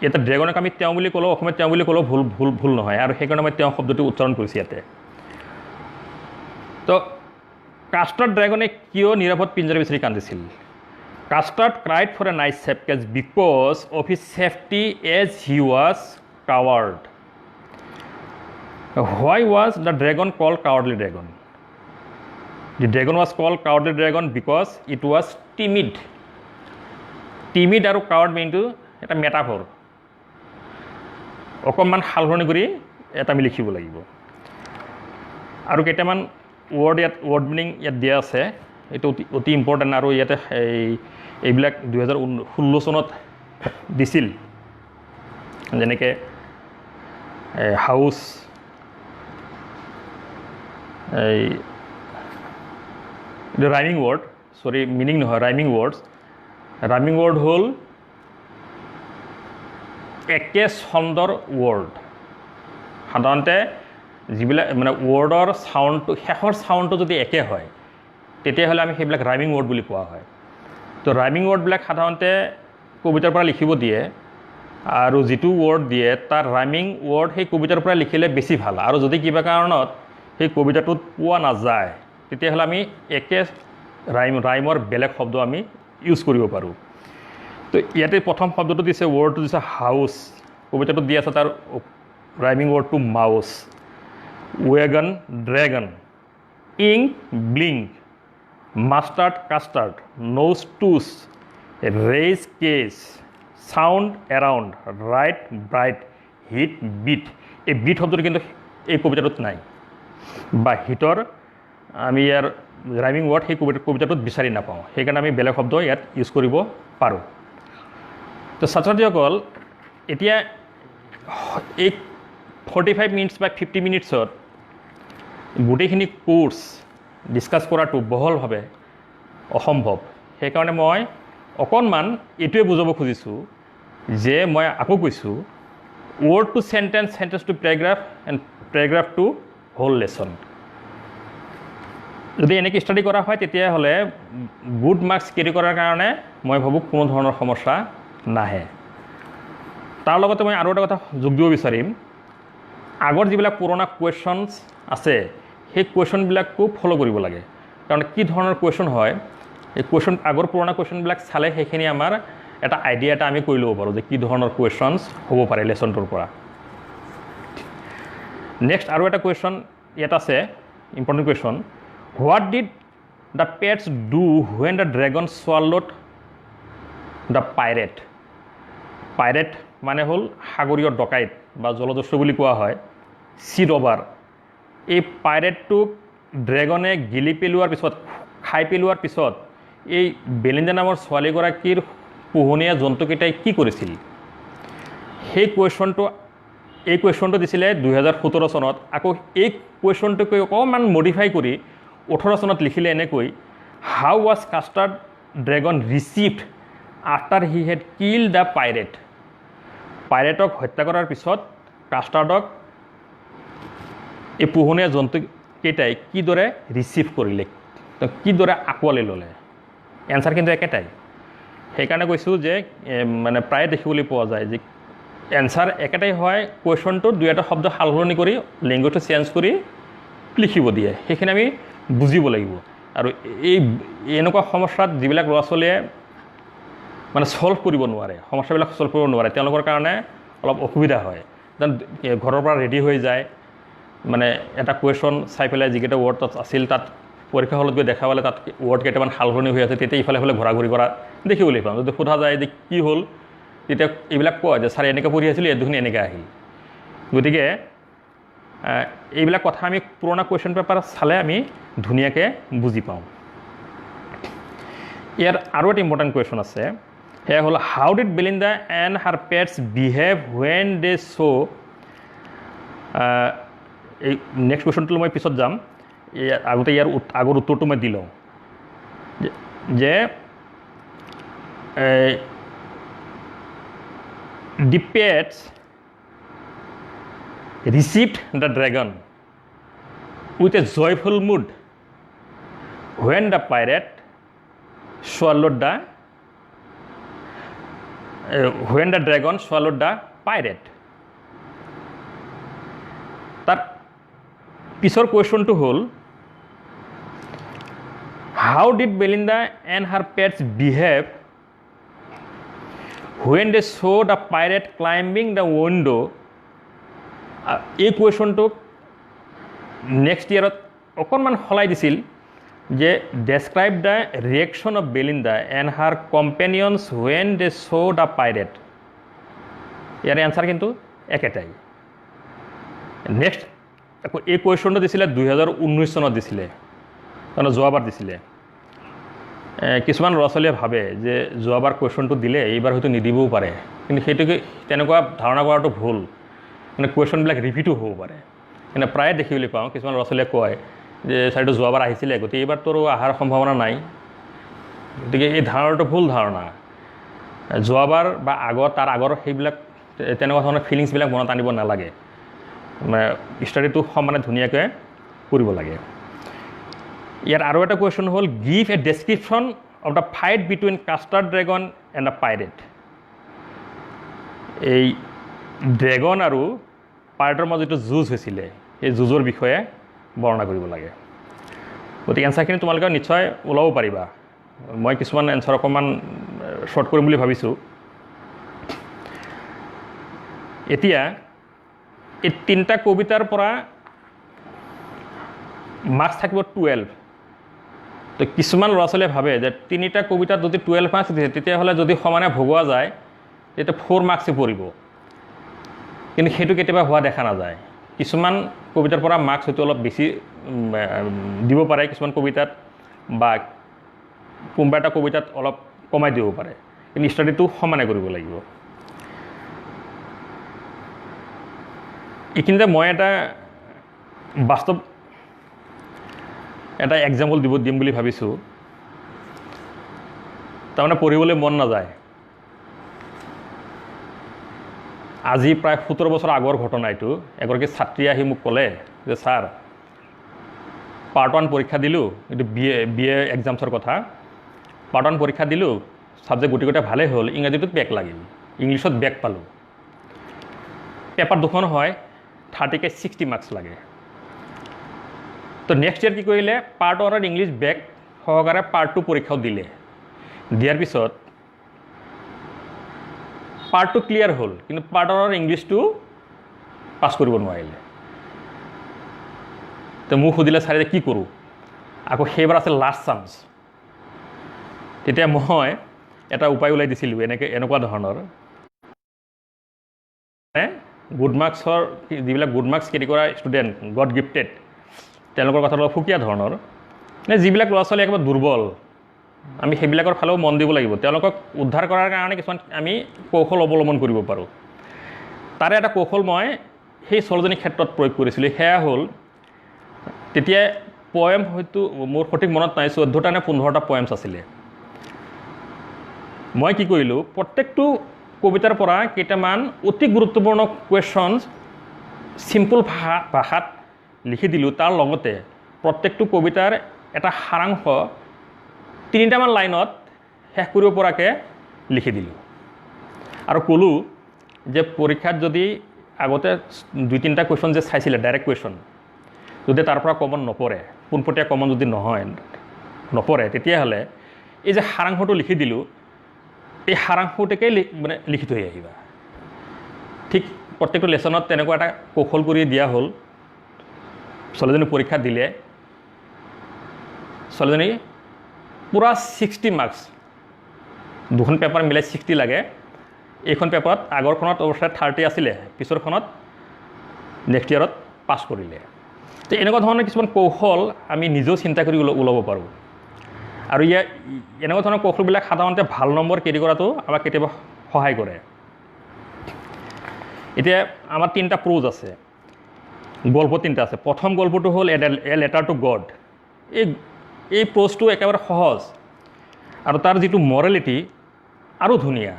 ইয়াতে ড্ৰেগনক আমি তেওঁ বুলি ক'লেও অসমীয়াত তেওঁ বুলি ক'লেও ভুল নহয়, আৰু সেইকাৰণে মই তেওঁ শব্দটো উচ্চাৰণ কৰিছোঁ ইয়াতে। তো কাষ্টাৰ্ড ড্ৰেগনে কিয় নিৰাপদ পিঞ্জৰা বিচাৰি কান্দিছিল? Custard cried for a night safe cage because of his safety as he was coward. Why was the dragon called cowardly dragon? The dragon was called cowardly dragon because it was timid. Timid আৰু coward meanটো এটা metaphor, অকণমান সালসলনি কৰি এটা আমি লিখিব লাগিব। আৰু কেইটামান ৱৰ্ড মিনিং ইয়াত দিয়া আছে, এইটো অতি ইম্পৰ্টেণ্ট। আৰু ইয়াতে এইবিলাক 2016 চনত দিছিল, যেনেকৈ house, The rhyming word, sorry, meaning নহয়, rhyming words. Rhyming word হ'ল একে ছন্দৰ ৱৰ্ড। সাধাৰণতে যিবিলাক মানে ৱৰ্ডৰ চাউণ্ডটো, শেষৰ চাউণ্ডটো যদি একে হয় তেতিয়াহ'লে আমি সেইবিলাক ৰাইমিং ৱৰ্ড বুলি কোৱা হয়। তো ৰাইমিং ৱৰ্ডবিলাক সাধাৰণতে কবিতাৰ পৰা লিখিব দিয়ে, আৰু যিটো ৱৰ্ড দিয়ে তাৰ ৰাইমিং ৱৰ্ড সেই কবিতাৰ পৰা লিখিলে বেছি ভাল। আৰু যদি কিবা কাৰণত সেই কবিতাটোত পোৱা নাযায় তেতিয়াহ'লে আমি একে ৰাইমৰ বেলেগ শব্দ আমি ইউজ কৰিব পাৰোঁ। তো ইয়াতে প্ৰথম শব্দটো দিছে, ৱৰ্ডটো দিছে হাউচ, কবিতাটোত দি আছে তাৰ ৰাইমিং ৱৰ্ডটো mouse. Wagon dragon, ink blink, mustard custard, nose toes, rage cage, sound around, right bright, hit bit. এই বিট শব্দটো কিন্তু এই কবিতাটোত নাই, বা হিটৰ আমি ইয়াৰ ৰাইমিং ৱৰ্ড সেই কবিতাটোত বিচাৰি নাপাওঁ। সেইকাৰণে আমি বেলেগ শব্দ ইয়াত ইউজ কৰিব পাৰোঁ। তো ছাত্ৰ ছাত্ৰীসকল, এতিয়া এই 45 মিনিটছ বা 50 মিনিটছত গোটেইখিনি কোৰ্চ ডিছকাছ কৰাটো বহলভাৱে অসম্ভৱ। সেইকাৰণে মই অকণমান এইটোৱে বুজাব খুজিছোঁ যে, মই আকৌ কৈছোঁ, word to sentence, sentence to paragraph, and paragraph to whole lesson. যদি এনেকৈ ষ্টাডি কৰা হয় তেতিয়াহ'লে গুড মাৰ্কছ কেৰি কৰাৰ কাৰণে মই ভাবোঁ কোনো ধৰণৰ সমস্যা নাহে। তাৰ লগতে মই আৰু এটা কথা যোগ দিব বিচাৰিম, আগৰ যিবিলাক পুৰণা কুৱেশ্যনছ আছে সেই কুৱেশ্যনবিলাকো ফ'ল' কৰিব লাগে। কাৰণ কি ধৰণৰ কুৱেশ্যন হয়, এই কুৱেশ্যন আগৰ পুৰণা কুৱেশ্যনবিলাক চালে সেইখিনি আমাৰ এটা আইডিয়া এটা আমি কৰি ল'ব পাৰোঁ যে কি ধৰণৰ কুৱেশ্যনছ হ'ব পাৰে লেচনটোৰ পৰা। নেক্সট আৰু এটা কুৱেশ্যন ইয়াত আছে, important question. What did the patch do when the dragon swallowed the pirate? Pirate মানে হ'ল সাগৰীয় ডকাইত বা জলদস্যু বুলি কোৱা হয়, চি ৰবাৰ। এই পাইৰেটটোক ড্ৰেগনে গিলি পেলোৱাৰ পিছত, খাই পেলোৱাৰ পিছত এই বেলিণ্ডা নামৰ ছোৱালীগৰাকীৰ পোহনীয়া জন্তুকেইটাই কি কৰিছিল? সেই এই কুৱেশ্যনটো দিছিলে 2017 চনত। আকৌ এই কুৱেশ্যনটোকে অকণমান মডিফাই কৰি 18 চনত লিখিলে এনেকৈ, how was custard dragon received after he had kill the pirate? পাইৰেটক হত্যা কৰাৰ পিছত কাষ্টাৰ্ডক এই পোহনীয়া জন্তুকেইটাই কিদৰে ৰিচিভ কৰিলে, কিদৰে আঁকোৱালি ল'লে? এনচাৰ কিন্তু একেটাই। সেইকাৰণে কৈছোঁ যে মানে প্ৰায়ে দেখিবলৈ পোৱা যায় যে এনচাৰ একেটাই হয়, কুৱেশ্যনটো দুই এটা শব্দ সালসলনি কৰি লেংগুৱেজটো চেঞ্জ কৰি লিখিব দিয়ে। সেইখিনি আমি বুজিব লাগিব। আৰু এনেকুৱা সমস্যাত যিবিলাক ল'ৰা ছোৱালীয়ে মানে ছল্ভ কৰিব নোৱাৰে, সমস্যাবিলাক ছল্ভ কৰিব নোৱাৰে, তেওঁলোকৰ কাৰণে অলপ অসুবিধা হয়। যেন ঘৰৰ পৰা ৰেডি হৈ যায়, মানে এটা কুৱেশ্যন চাই পেলাই যিকেইটা ৱৰ্ড তাত আছিল তাত পৰীক্ষা হলত গৈ দেখা পালে তাত ৱৰ্ড কেইটামান সালসলনি হৈ আছে, তেতিয়া ইফালে ঘূৰা ঘূৰি কৰা দেখিবলৈ পাওঁ। যদি সোধা যায় যে কি হ'ল, তেতিয়া এইবিলাক কয় যে ছাৰ এনেকৈ পঢ়ি আছিলোঁ, দেখোন এনেকৈ আহিল। গতিকে এইবিলাক কথা আমি পুৰণা কুৱেশ্যন পেপাৰ চালে আমি ধুনীয়াকৈ বুজি পাওঁ। ইয়াৰ আৰু এটা ইম্পৰ্টেণ্ট কুৱেশ্যন আছে, সেয়া হ'ল how did Belinda and her pets behave when they saw' এই নেক্সট কুৱেশ্যনটো মই পিছত যাম। আগতে ইয়াৰ আগৰ উত্তৰটো মই দি লওঁ যে the pets received the dragon with a joyful mood when the pirate swallowed the when the dragon swallowed the pirate. তার পিছৰ কুৱেশ্যনটো হ'ল how did Belinda and her pets behave when they saw the pirate climbing the window? এই কুৱেশ্যনটোক next ইয়েৰত অকণমান সলাই দিছিল যে describe the reaction of Belinda and her companions when they saw' the pirate. ইয়াৰ answer কিন্তু একেটাই। নেক্সট আকৌ এই কুৱেশ্যনটো দিছিলে 2019 চনত দিছিলে, তাৰমানে যোৱাবাৰ দিছিলে। কিছুমান ল'ৰা ছোৱালীয়ে ভাবে যে যোৱাবাৰ কুৱেশ্যনটো দিলে এইবাৰ হয়তো নিদিবও পাৰে, কিন্তু সেইটোকে তেনেকুৱা ধাৰণা কৰাটো ভুল। মানে কুৱেশ্যনবিলাক ৰিপিটো হ'ব পাৰে। মানে প্ৰায়ে দেখিবলৈ পাওঁ কিছুমান ল'ৰা ছোৱালীয়ে কয় যে ছাৰটো যোৱাবাৰ আহিছিলে, গতিকে এইবাৰতো অহাৰ সম্ভাৱনা নাই। গতিকে এই ধাৰণাটো ভুল ধাৰণা। যোৱাবাৰ বা আগৰ তাৰ আগৰ সেইবিলাক তেনেকুৱা ধৰণৰ ফিলিংছবিলাক মনত আনিব নালাগে। মানে ষ্টাডিটো সমানে ধুনীয়াকৈ কৰিব লাগে। ইয়াৰ আৰু এটা কুৱেশ্যন হ'ল give a description of the fight between custard dragon and the pirate. এই ড্ৰেগন আৰু পাইৰেটৰ মাজত যিটো যুঁজ হৈছিলে সেই যুঁজৰ বিষয়ে বৰ্ণনা কৰিব লাগে। গতিকে এনচাৰখিনি তোমালোকে নিশ্চয় ওলাব পাৰিবা। মই কিছুমান এনচাৰ অকণমান শ্বৰ্ট কৰিম বুলি ভাবিছোঁ। এতিয়া এই তিনিটা কবিতাৰ পৰা মাৰ্কছ থাকিব 12। তো কিছুমান ল'ৰা ছোৱালীয়ে ভাবে যে তিনিটা কবিতাত যদি 12 মাৰ্কছ দিছে তেতিয়াহ'লে যদি সমানে ভগোৱা যায় তেতিয়া 4 মাৰ্কছেই পৰিব, কিন্তু সেইটো কেতিয়াবা হোৱা দেখা নাযায়। কিছুমান কবিতাৰ পৰা মাৰ্কছ হয়তো অলপ বেছি দিব পাৰে, কিছুমান কবিতাত বা কোনোবা এটা কবিতাত অলপ কমাই দিব পাৰে, কিন্তু ষ্টাডিটো সমানে কৰিব লাগিব। এইখিনিতে মই এটা বাস্তৱ এটা এক্সাম্পল দিম বুলি ভাবিছোঁ। তাৰমানে পঢ়িবলৈ মন নাযায়। আজি প্ৰায় 17 বছৰ আগৰ ঘটনা এইটো। এগৰাকী ছাত্ৰী আহি মোক ক'লে যে ছাৰ পাৰ্ট 1 পৰীক্ষা দিলোঁ, এইটো বি এ এক্সামছৰ কথা। পাৰ্ট 1 পৰীক্ষা দিলোঁ, ছাবজেক্ট গোটেইকেইটা ভালেই হ'ল, ইংৰাজীটোত বেক লাগিল, ইংলিছত বেক পালোঁ। পেপাৰ দুখন হয়, 30কে 60 মাৰ্কছ লাগে। তো নেক্সট ইয়েৰ কি কৰিলে, পাৰ্ট 1ৰ ইংলিছ বেক সহকাৰে পাৰ্ট 2 পৰীক্ষাও দিলে। দিয়াৰ পিছত পাৰ্ট 2 ক্লিয়াৰ হ'ল, কিন্তু পাৰ্ট 1ৰ ইংলিছটো পাছ কৰিব নোৱাৰিলে। তো মোক সুধিলে ছাৰে কি কৰোঁ, আকৌ সেইবাৰ আছিল লাষ্ট চান্স। তেতিয়া মই এটা উপায় ওলাই দিছিলোঁ এনেকুৱা ধৰণৰ, গুড মাৰ্কছৰ যিবিলাক গুড মাৰ্কছ কেৰি কৰা ষ্টুডেণ্ট, গড গিফটেড, তেওঁলোকৰ কথা অলপ সুকীয়া ধৰণৰ। মানে যিবিলাক ল'ৰা ছোৱালী একেবাৰে দুৰ্বল, আমি সেইবিলাকৰ ফালেও মন দিব লাগিব। তেওঁলোকক উদ্ধাৰ কৰাৰ কাৰণে কিছুমান আমি কৌশল অৱলম্বন কৰিব পাৰোঁ। তাৰে এটা কৌশল মই সেই ছোৱালীজনীৰ ক্ষেত্ৰত প্ৰয়োগ কৰিছিলোঁ। সেয়া হ'ল, তেতিয়া পয়েম হয়তো মোৰ সঠিক মনত নাই, 14টা নে 15টা পয়েমছ আছিলে। মই কি কৰিলোঁ, প্ৰত্যেকটো কবিতাৰ পৰা কেইটামান অতি গুৰুত্বপূৰ্ণ কুৱেশ্যনছ চিম্পুল ভাষাত লিখি দিলোঁ। তাৰ লগতে প্ৰত্যেকটো কবিতাৰ এটা সাৰাংশ 3টামান লাইনত শেষ কৰিব পৰাকৈ লিখি দিলোঁ। আৰু ক'লোঁ যে পৰীক্ষাত যদি আগতে 2-3টা কুৱেশ্যন যে চাইছিলে ডাইৰেক্ট কুৱেশ্যন, যদি তাৰ পৰা কমন নপৰে, পোনপটীয়া কমন যদি নপৰে, তেতিয়াহ'লে এই যে সাৰাংশটো লিখি দিলোঁ, এই সাৰাংশটোকেই মানে লিখি থৈ আহিবা। ঠিক প্ৰত্যেকটো লেচনত তেনেকুৱা এটা কৌশল কৰি দিয়া হ'ল। ছোৱালীজনী পৰীক্ষা দিলে, ছোৱালীজনী পূৰা 60 মাৰ্কছ, দুখন পেপাৰ মিলাই 60 লাগে। এইখন পেপাৰত আগৰখনত অৱশ্যে 30 আছিলে, পিছৰখনত নেক্সট ইয়েৰত পাছ কৰিলে। তো এনেকুৱা ধৰণৰ কিছুমান কৌশল আমি নিজেও চিন্তা কৰি ওলাব পাৰোঁ। আৰু এনেকুৱা ধৰণৰ কৌশলবিলাক সাধাৰণতে ভাল নম্বৰ কেৰি কৰাটো আমাক কেতিয়াবা সহায় কৰে। এতিয়া আমাৰ 3টা প্ৰ'জ আছে। গল্প তিনিটা আছে। প্ৰথম গল্পটো হ'ল এ লেটাৰ টু গড। এই প্ৰ'জটো একেবাৰে সহজ আৰু তাৰ যিটো মৰেলিটি আৰু ধুনীয়া।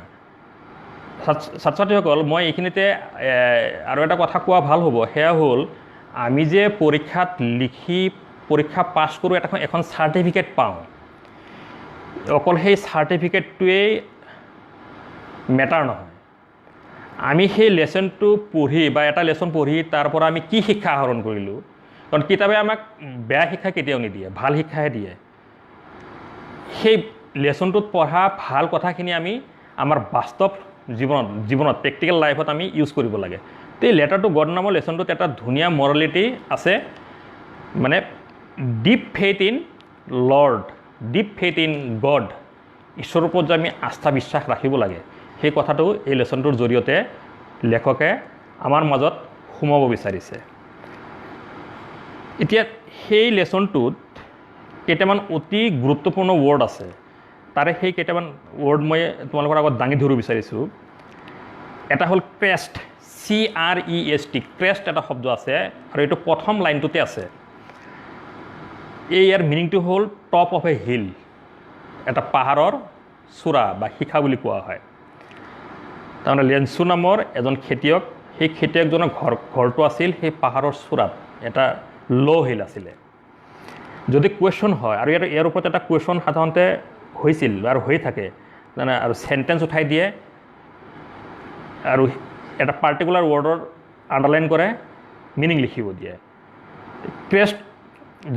ছাত্ৰ ছাত্ৰীসকল, মই এইখিনিতে আৰু এটা কথা কোৱা ভাল হ'ব, সেয়া হ'ল আমি যে পৰীক্ষাত লিখি পৰীক্ষা পাছ কৰোঁ এখন চাৰ্টিফিকেট পাওঁ, অকল সেই চাৰ্টিফিকেটটোৱেই মেটাৰ নহয়। আমি সেই লেচনটো পঢ়ি বা এটা লেচন পঢ়ি তাৰ পৰা আমি কি শিক্ষা আহৰণ কৰিলোঁ, কাৰণ কিতাপে আমাক বেয়া শিক্ষা কেতিয়াও নিদিয়ে, ভাল শিক্ষাহে দিয়ে। সেই লেচনটোত পঢ়া ভাল কথাখিনি আমি আমাৰ বাস্তৱ জীৱনত প্ৰেক্টিকেল লাইফত আমি ইউজ কৰিব লাগে। তো এই লেটাৰ টু গড নামৰ লেচনটোত এটা ধুনীয়া মৰেলিটি আছে, মানে deep faith in lord, deep faith in god, ঈশ্বৰৰ ওপৰত যে আমি আস্থা বিশ্বাস ৰাখিব লাগে, সেই কথাটো এই লেচনটোৰ জৰিয়তে লেখকে আমাৰ মাজত সোমাব বিচাৰিছে। এতিয়া সেই লেচনটোত কেইটামান অতি গুৰুত্বপূৰ্ণ ৱৰ্ড আছে, তাৰে সেই কেইটামান ৱৰ্ড মই তোমালোকৰ আগত দাঙি ধৰিব বিচাৰিছোঁ। এটা হ'ল ক্ৰেষ্ট, CREST, ক্ৰেষ্ট এটা শব্দ আছে আৰু এইটো প্ৰথম লাইনটোতে আছে। ইয়াৰ মিনিংটো হ'ল টপ অফ এ হিল, এটা পাহাৰৰ চূড়া বা শিখা বুলি কোৱা হয়। তাৰমানে লেঞ্চু নামৰ এজন খেতিয়ক, সেই খেতিয়কজনৰ ঘৰটো আছিল সেই পাহাৰৰ চূড়াত, এটা ল' হিল আছিলে। যদি কুৱেশ্যন হয়, আৰু ইয়াৰ ওপৰত এটা কুৱেশ্যন সাধাৰণতে হৈছিল আৰু হৈ থাকে, আৰু চেণ্টেঞ্চ উঠাই দিয়ে আৰু এটা পাৰ্টিকুলাৰ ৱৰ্ডৰ আণ্ডাৰলাইন কৰে, মিনিং লিখিব দিয়ে। ক্ৰেষ্ট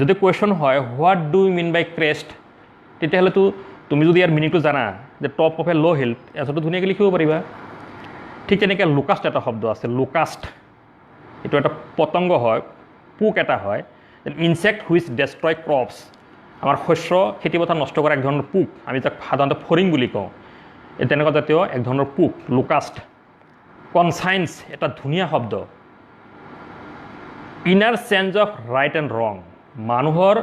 যদি কুৱেশ্যন হয়, what do you mean by crest, তেতিয়াহ'লেতো তুমি যদি ইয়াৰ মিনিংটো জানা যে top of a hill' hill, এজনটো ধুনীয়াকৈ লিখিব পাৰিবা। ঠিক তেনেকৈ লোকাষ্ট এটা শব্দ আছে, লোকাষ্ট, এইটো এটা পতংগ হয়, পোক এটা হয়, ইনচেক্ট হুইচ ডেষ্ট্ৰয় ক্ৰপছ, আমাৰ শস্য খেতিপথাৰ নষ্ট কৰা এক ধৰণৰ পোক, আমি যাক সাধাৰণতে ফৰিং বুলি কওঁ, এই তেনেকুৱা জাতীয় এক ধৰণৰ পোক, লোকাষ্ট। কনচাইন্স এটা ধুনীয়া শব্দ, inner change of right and ৰং, মানুহৰ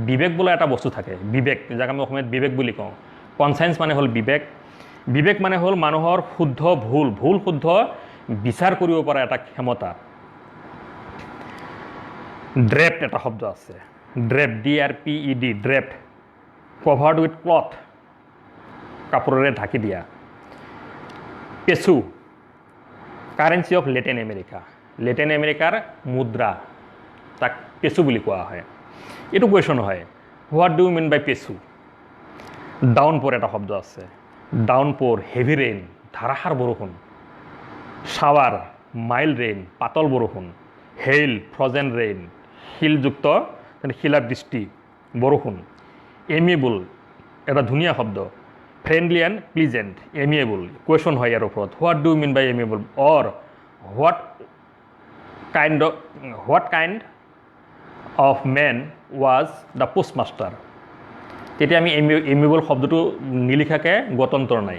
বিবেক বোলা এটা বস্তু থাকে, বিবেক, যাক আমি অসমীয়াত বিবেক বুলি কওঁ। কনচাইন্স মানে হ'ল বিবেক, বিবেক মানে হ'ল মানুহৰ শুদ্ধ ভুল শুদ্ধ বিচাৰ কৰিব পৰা এটা ক্ষমতা। ড্ৰেপ্ট এটা শব্দ আছে, drape, DRPED, draped, covered with cloth, কাপোৰেৰে ঢাকি দিয়া। Peso, currency of Latin America, Latin আমেৰিকাৰ মুদ্ৰা, তাক পেচু বুলি কোৱা হয়। এইটো কুৱেশ্যন হয়, what do you mean by peso. Downpour এটা শব্দ আছে, ডাউনপ'ৰ, হেভি ৰেইন, ধাৰাসাৰ বৰষুণ। শ্বাৱাৰ, মাইল্ড ৰেইন, পাতল বৰষুণ। হেইল, ফ্ৰজেন ৰেইন, শিলযুক্ত শিলাবৃষ্টি, বৰষুণ। এমিয়েবল, এটা ধুনীয়া শব্দ, friendly and pleasant, amiable. Question হয় ইয়াৰ ওপৰত, what do you mean by amiable, or what kind of man was the postmaster. তেতিয়া আমি এমিয়েবল শব্দটো নিলিখাকৈ গতন্তৰ নাই,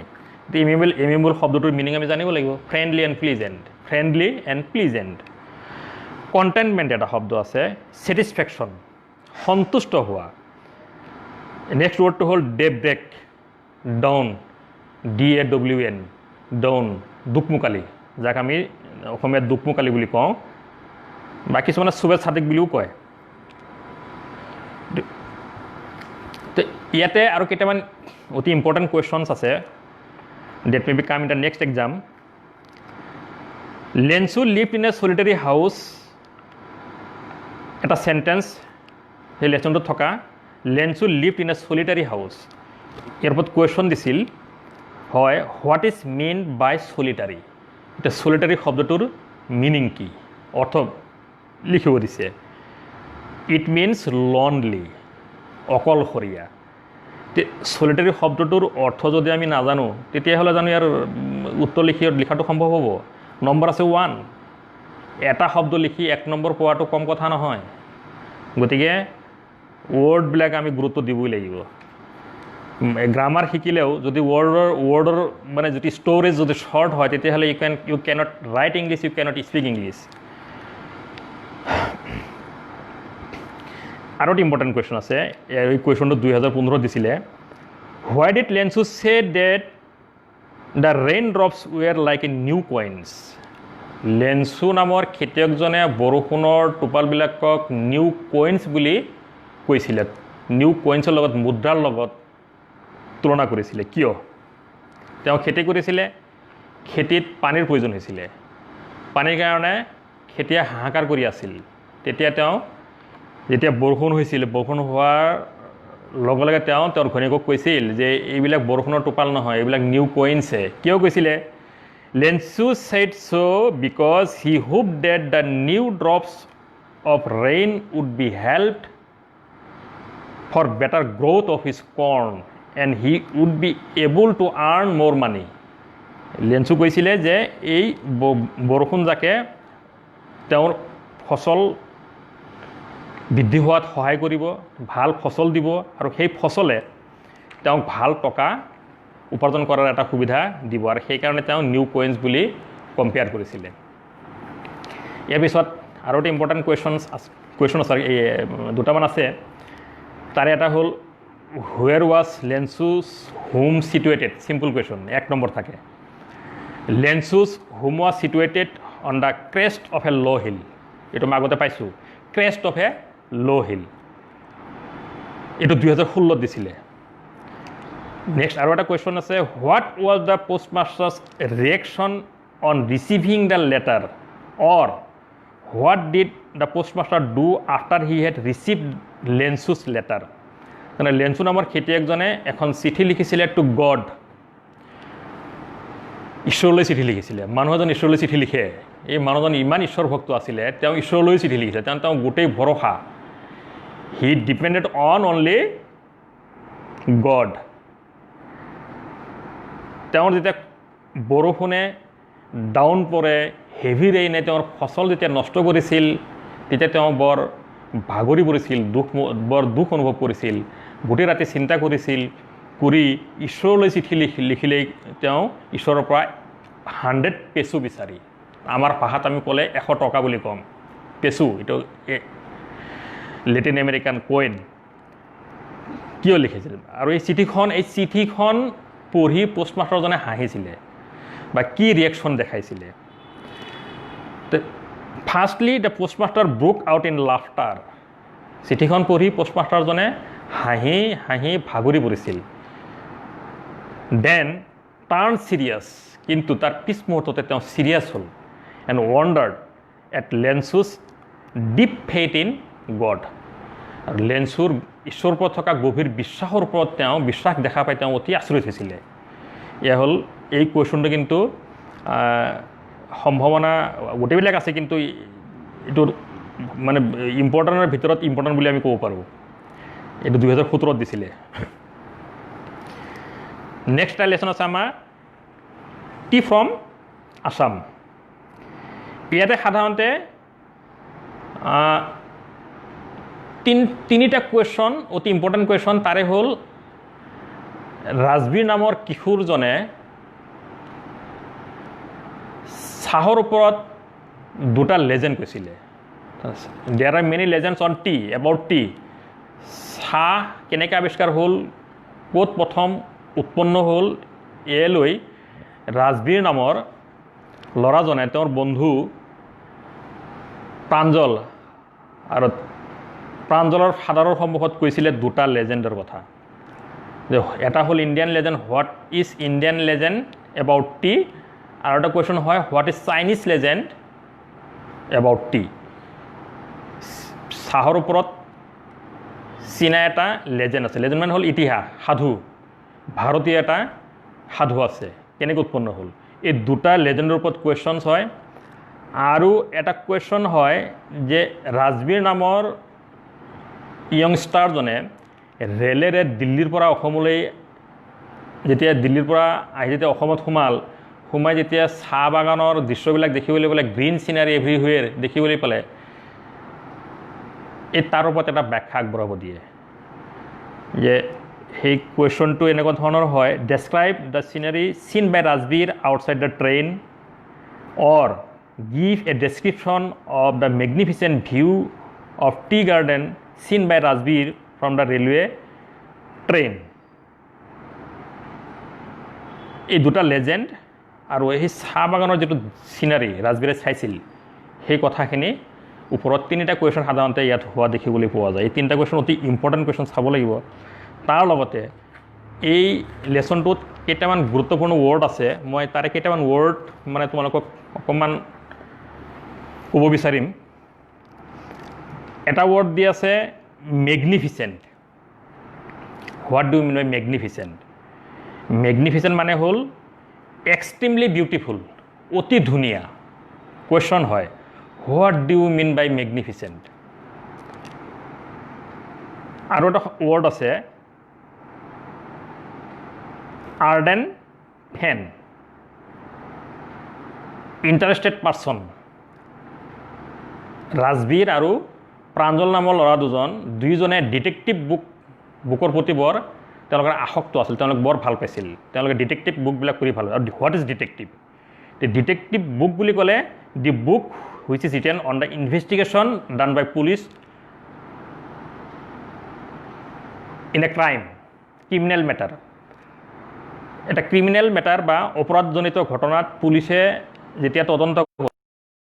এমিয়েবল শব্দটোৰ মিনিং আমি জানিব লাগিব, friendly and pleasant, friendly and pleasant. Contentment এটা শব্দ আছে, ছেটিছফেকশ্যন, সন্তুষ্ট হোৱা। নেক্সট ৱৰ্ডটো হ'ল daybreak, dawn, DAWN, dawn, দুকমুকালি, যাক আমি অসমীয়াত দুকমুকালি বুলি কওঁ, বা কিছুমানে চুবে ছাতিক বুলিও কয়। তো ইয়াতে আৰু কেইটামান অতি ইম্পৰ্টেণ্ট কুৱেশ্যনছ আছে, that may be come in the next exam. Lencho lived in a solitary house, এটা চেণ্টেঞ্চ সেই লেচনটোত থকা, Lencho lived in a solitary house, ইয়াৰ ওপৰত কুৱেশ্যন দিছিল হয়, হোৱাট ইজ মিন বাই চলিটাৰী। এতিয়া চলিটাৰী শব্দটোৰ মিনিং কি, অৰ্থ লিখিব দিছে। ইট মিনছ লনলি, অকলশৰীয়া। চলিটাৰী শব্দটোৰ অৰ্থ যদি আমি নাজানো, তেতিয়াহ'লে জানো ইয়াৰ উত্তৰ লিখাটো সম্ভৱ হ'ব? নম্বৰ আছে 1, এটা শব্দ লিখি 1 নম্বৰ পোৱাটো কম কথা নহয়। গতিকে ৱৰ্ডবিলাক আমি গুৰুত্ব দিবই লাগিব। গ্ৰামাৰ শিকিলেও যদি ৱৰ্ডৰ মানে যদি ষ্ট'ৰেজ যদি শ্বৰ্ট হয়, তেতিয়াহ'লে you cannot write English, you cannot speak English. আৰু এটা ইম্পৰ্টেণ্ট কুৱেশ্যন আছে, এই কুৱেশ্যনটো 2015 দিছিলে। হোৱাই did Lencho say that the rain drops were like a new coins. Lencho নামৰ খেতিয়কজনে বৰষুণৰ টোপালবিলাকক নিউ কইন্স বুলি কৈছিলে, নিউ কইন্সৰ লগত মুদ্ৰাৰ লগত তুলনা কৰিছিলে। কিয়? তেওঁ খেতি কৰিছিলে, খেতিত পানীৰ প্ৰয়োজন হৈছিলে, পানীৰ কাৰণে খেতিয়ে হাহাকাৰ কৰি আছিল। তেতিয়া তেওঁ যেতিয়া বৰষুণ হৈছিল, বৰষুণ হোৱাৰ লগে লগে তেওঁ তেওঁৰ ঘৈণীয়েকক কৈছিল যে এইবিলাক বৰষুণৰ টোপাল নহয়, এইবিলাক নিউ কইন্সহে। কিয় কৈছিলে? লেঞ্চু said so because he hoped that the new drops of rain would be helped for better growth of his corn and he would be able to earn more money. লেঞ্চু কৈছিলে যে এই বৰষুণ যাকে তেওঁৰ ফচল বৃদ্ধি হোৱাত সহায় কৰিব, ভাল ফচল দিব আৰু সেই ফচলে তেওঁক ভাল টকা উপাৰ্জন কৰাৰ এটা সুবিধা দিব, আৰু সেইকাৰণে তেওঁ নিউ কইন্স বুলি কম্পেয়াৰ কৰিছিলে। ইয়াৰ পিছত আৰু এটা ইম্পৰ্টেণ্ট কুৱেশ্যন আছে, দুটামান আছে। তাৰে এটা হ'ল where was Lencho's home situated? Simple question, 1 number থাকে। Lencho's home was situated on the crest of a hill' হিল। এইটো মই আগতে পাইছোঁ, ক্ৰেষ্ট অফ এ ল' হিল। এইটো 2016 দিছিলে। নেক্সট আৰু এটা কুৱেশ্যন আছে, what was the postmaster's reaction on receiving the letter, or what did the postmaster do after he had receive Lencho's letter? মানে লেঞ্চু নামৰ খেতিয়কজনে এখন চিঠি লিখিছিলে টু গড, ঈশ্বৰলৈ চিঠি লিখিছিলে। মানুহ এজন ঈশ্বৰলৈ চিঠি লিখে, এই মানুহজন ইমান ঈশ্বৰ ভক্ত আছিলে, তেওঁ ঈশ্বৰলৈ চিঠি লিখিছিলে, তেওঁ গোটেই ভৰসা, হি ডিপেণ্ডেড অন অনলি গড। তেওঁৰ যেতিয়া বৰষুণে ডাউন পৰে, হেভি ৰেইনে তেওঁৰ ফচল যেতিয়া নষ্ট কৰিছিল, তেতিয়া তেওঁ বৰ ভাগৰি পৰিছিল, বৰ দুখ অনুভৱ কৰিছিল, গোটেই ৰাতি চিন্তা কৰিছিল, কৰি ঈশ্বৰলৈ চিঠি লিখিলেই তেওঁ ঈশ্বৰৰ পৰা 100 পেচু বিচাৰি, আমাৰ ভাষাত আমি ক'লে 100 টকা বুলি ক'ম, পেচু, এইটো লেটিন আমেৰিকান কইন। কিয় লিখিছিল? আৰু এই চিঠিখন পঢ়ি পোষ্টমাষ্টাৰজনে হাঁহিছিলে বা কি ৰিয়েকশ্যন দেখাইছিলে? Firstly the postmaster broke out in laughter. চিঠিখন পঢ়ি পোষ্টমাষ্টাৰজনে হাঁহি হাঁহি ভাগৰি পৰিছিল। দেন টাৰ্ণ ছিৰিয়াছ, কিন্তু তাৰ পিছ মুহূৰ্ততে তেওঁ ছিৰিয়াছ হ'ল, and wondered at Lencho's deep faith in God. আৰু লেঞ্চুৰ ঈশ্বৰৰ ওপৰত থকা গভীৰ বিশ্বাসৰ ওপৰত তেওঁ বিশ্বাস দেখা পাই তেওঁ অতি আচৰিত হৈছিলে। এয়া হ'ল এই কুৱেশ্যনটো, কিন্তু সম্ভাৱনা গোটেইবিলাক আছে, কিন্তু এইটো মানে ইম্পৰ্টেণ্টৰ ভিতৰত ইম্পৰ্টেণ্ট বুলি আমি ক'ব পাৰোঁ। এইটো 2017 দিছিলে। নেক্সট এটা লেচন আছে আমাৰ টি ফ্ৰম আছাম। ইয়াতে সাধাৰণতে তিনিটা কুৱেশ্যন, অতি ইম্পৰ্টেণ্ট কুৱেশ্যন। তাৰে হ'ল ৰাজবীৰ নামৰ কিশোৰজনে চাহৰ ওপৰত দুটা লেজেণ্ড কৈছিলে। There are many legends on tea, about tea. চাহ কেনেকৈ আৱিষ্কাৰ হ'ল, ক'ত প্ৰথম উৎপন্ন হ'ল, এলৈ ৰাজবীৰ নামৰ ল'ৰাজনে তেওঁৰ বন্ধু প্ৰাঞ্জল আৰু প্ৰাঞ্জলৰ ফাদাৰৰ সন্মুখত কৈছিলে দুটা লেজেণ্ডৰ কথা। এটা হ'ল Indian legend, what is Indian legend about T, আৰু এটা কুৱেশ্যন হয় what is Chinese legend about T. চাহৰ ওপৰত চীনা এটা লেজেণ্ড আছে, লেজেণ্ড মানে হ'ল ইতিহাস, সাধু, ভাৰতীয় এটা সাধু আছে, কেনেকৈ উৎপন্ন হ'ল। এই দুটা লেজেণ্ডৰ ওপৰত কুৱেশ্যনছ হয়। আৰু এটা কুৱেশ্যন হয় যে ৰাজবীৰ নামৰ য়ংষ্টাৰজনে ৰেলেৰে দিল্লীৰ পৰা অসমলৈ, যেতিয়া দিল্লীৰ পৰা আহি যেতিয়া অসমত সোমাই যেতিয়া চাহ বাগানৰ দৃশ্যবিলাক দেখিবলৈ পালে, গ্ৰীণ চিনাৰী এভৰিহুৱেৰ দেখিবলৈ পালে, এই তাৰ ওপৰত এটা ব্যাখ্যা আগবঢ়াব দিয়ে। যে সেই কুৱেশ্যনটো এনেকুৱা ধৰণৰ হয়, describe the scenery seen by Rajvir outside the train, or give a description of the magnificent view of tea garden seen by Rajvir from the railway train. এই দুটা লেজেণ্ড আৰু সেই চাহ বাগানৰ যিটো চিনাৰী ৰাজবীৰে চাইছিল সেই কথাখিনি ওপৰত তিনিটা কুৱেশ্যন সাধাৰণতে ইয়াত হোৱা দেখিবলৈ পোৱা যায়। এই তিনিটা কুৱেশ্যন অতি ইম্পৰ্টেণ্ট কুৱেশ্যন চাব লাগিব। তাৰ লগতে এই লেচনটোত কেইটামান গুৰুত্বপূৰ্ণ ৱৰ্ড আছে, মই তাৰে কেইটামান ৱৰ্ড মানে তোমালোকক অকণমান ক'ব বিচাৰিম। এটা ৱৰ্ড দি আছে magnificent. What do you mean by magnificent? Magnificent মানে হ'ল এক্সট্ৰিমলি বিউটিফুল, অতি ধুনীয়া। কুৱেশ্যন হয় what do you mean by magnificent? আৰু এটা ৱৰ্ড আছে ardent fan. Interested person. Rajvir আৰু প্ৰাঞ্জল নামৰ ল'ৰা দুয়োজনে ডিটেক্টিভ বুকৰ প্ৰতি বৰ তেওঁলোকৰ আসক্ত আছিল, তেওঁলোকে বৰ ভাল পাইছিল, তেওঁলোকে ডিটেক্টিভ বুকবিলাক কৰি ভাল পায়। আৰু what is detective? Detective book বুলি ক'লে the book which is written on the investigation done by police in a crime, criminal matter. এটা ক্ৰিমিনেল মেটাৰ বা অপৰাধজনিত ঘটনাত পুলিচে যেতিয়া তদন্ত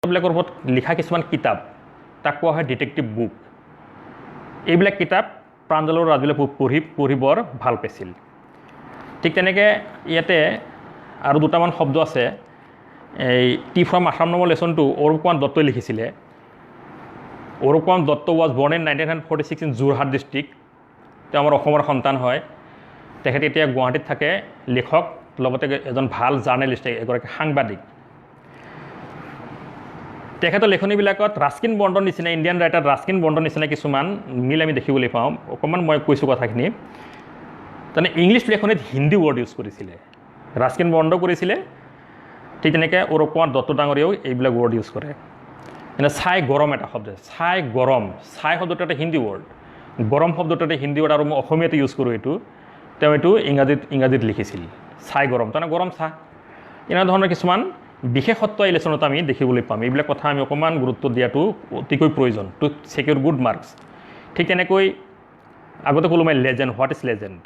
বিলাকৰ ওপৰত লিখা কিছুমান কিতাপ তাক কোৱা হয় ডিটেক্টিভ বুক। এইবিলাক কিতাপ প্ৰাঞ্জল আৰু ৰাজবীৰে পঢ়ি বৰ ভাল পাইছিল। ঠিক তেনেকৈ ইয়াতে আৰু দুটামান শব্দ আছে। এই টি ফ্ৰম আসাম নামৰ লেচনটো অৰূপ কুমাৰ দত্তই লিখিছিলে। অৰূপ কুমাৰ দত্ত ৱাজ বৰ্ণ ইন 1946 ইন যোৰহাট ডিষ্ট্ৰিক্ট। তেওঁ আমাৰ অসমৰ সন্তান হয়। তেখেতে এতিয়া গুৱাহাটীত থাকে, লেখক, লগতে এজন ভাল জাৰ্নেলিষ্ট, এগৰাকী সাংবাদিক। তেখেতৰ লেখনিবিলাকত ৰাস্কিন বণ্ডৰ নিচিনা, ইণ্ডিয়ান ৰাইটাৰ ৰাস্কিন বণ্ডৰ নিচিনা কিছুমান মিল আমি দেখিবলৈ পাওঁ। অকণমান মই কৈছোঁ কথাখিনি। তাৰমানে ইংলিছ লেখনিত হিন্দী ৱৰ্ড ইউজ কৰিছিলে, ৰাস্কিন বণ্ড কৰিছিলে। ঠিক তেনেকৈ অৰূপ কুমাৰ দত্ত ডাঙৰীয়াও এইবিলাক ৱৰ্ড ইউজ কৰে। এনে ছাই গৰম এটা শব্দ, ছাই গৰম, ছাই শব্দটো এটা হিন্দী ৱৰ্ড, গৰম শব্দটো এটা হিন্দী ৱৰ্ড, আৰু মই অসমীয়াতে ইউজ কৰোঁ এইটো। তেওঁ এইটো ইংৰাজীত লিখিছিল, ছাই গৰম, তাৰমানে গৰম চাহ। এনে ধৰণৰ কিছুমান বিশেষত্ব এই লেচনত আমি দেখিবলৈ পাম। এইবিলাক কথা আমি অকণমান গুৰুত্ব দিয়াটো অতিকৈ প্ৰয়োজন টু ছিকিউৰ গুড মাৰ্কছ। ঠিক তেনেকৈ আগতে ক'লোঁ মই legend. What is legend?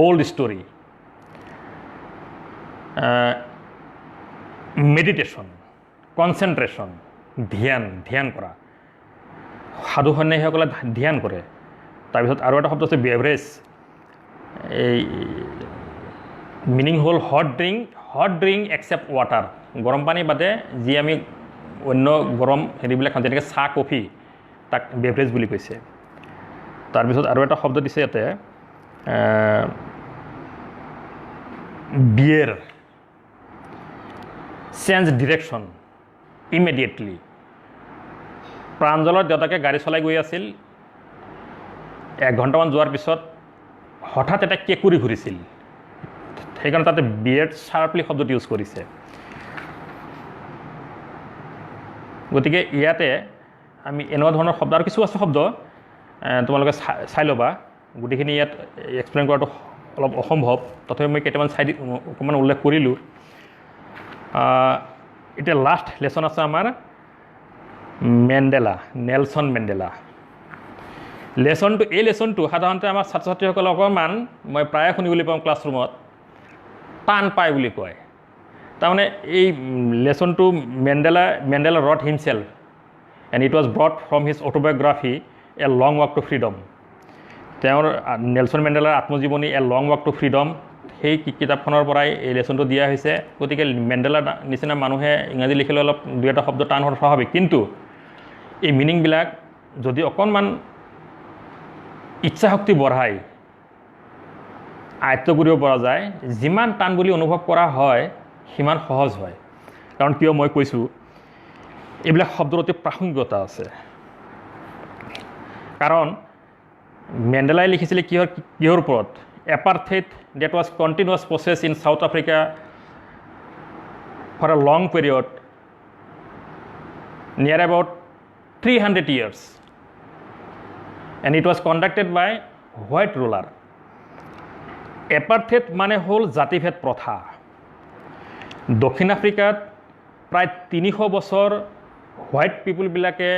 Old story. Meditation, concentration, ধ্যান কৰা। সাধু সন্যাসীসকলে ধ্যান কৰে। তাৰপিছত আৰু এটা শব্দ আছে বেভৰেজ। এই মিনিং হ'ল হট ড্ৰিংক এক্সেপ্ট ৱাটাৰ। গৰম পানী বাদে যি আমি অন্য গৰম হেৰিবিলাক খাওঁ, যেনেকৈ চাহ কফি, তাক বেভৰেজ বুলি কৈছে। তাৰপিছত আৰু এটা শব্দ দিছে ইয়াতে বিয়েৰ। Change direction immediately. প্ৰাঞ্জলৰ দেউতাকে গাড়ী চলাই গৈ আছিল, 1 ঘণ্টামান যোৱাৰ পিছত হঠাৎ এটা কেঁকুৰি ঘূৰিছিল, সেইকাৰণে তাতে বিয়েৰ্ড শ্বাৰ্পলি শব্দটো ইউজ কৰিছে। গতিকে ইয়াতে আমি এনেকুৱা ধৰণৰ শব্দ আৰু কিছু আছে শব্দ তোমালোকে চাই ল'বা। গোটেইখিনি ইয়াত এক্সপ্লেইন কৰাটো অলপ অসম্ভৱ, তথাপি মই কেইটামান অকণমান উল্লেখ কৰিলোঁ। এতিয়া লাষ্ট লেচন আছে আমাৰ মেণ্ডেলা, নেলছন মেণ্ডেলা। এই লেচনটো সাধাৰণতে আমাৰ ছাত্ৰ ছাত্ৰীসকলে অকণমান, মই প্ৰায়ে শুনিবলৈ পাওঁ ক্লাছৰুমত, টান পায় বুলি কয়। তাৰমানে এই লেচনটো Mandela wrote himself and it was brought from his autobiography a long walk to freedom. তেওঁৰ নেলছন মেণ্ডেলাৰ আত্মজীৱনী a long walk to freedom, সেই কিতাপখনৰ পৰাই এই লেচনটো দিয়া হৈছে। গতিকে মেণ্ডেলাৰ নিচিনা মানুহে ইংৰাজী লিখিলে অলপ 2-এটা শব্দ টান হোৱাটো স্বাভাৱিক, কিন্তু এই মিনিংবিলাক যদি অকণমান ইচ্ছাশক্তি বঢ়াই আয়ত্ব কৰিব পৰা যায়, যিমান টান বুলি অনুভৱ কৰা হয় সিমান সহজ হয়। কাৰণ কিয় মই কৈছোঁ, এইবিলাক শব্দৰ অতি প্ৰাসংগিকতা আছে। কাৰণ মেণ্ডেলাই লিখিছিলে কিহৰ ওপৰত? Apartheid that was continuous process in South Africa for a long period near about 300 years and it was conducted by white ruler. Apartheid মানে হ'ল জাতিভেদ প্ৰথা। দক্ষিণ আফ্ৰিকাত প্ৰায় 300 বছৰ হোৱাইট পিপুলবিলাকে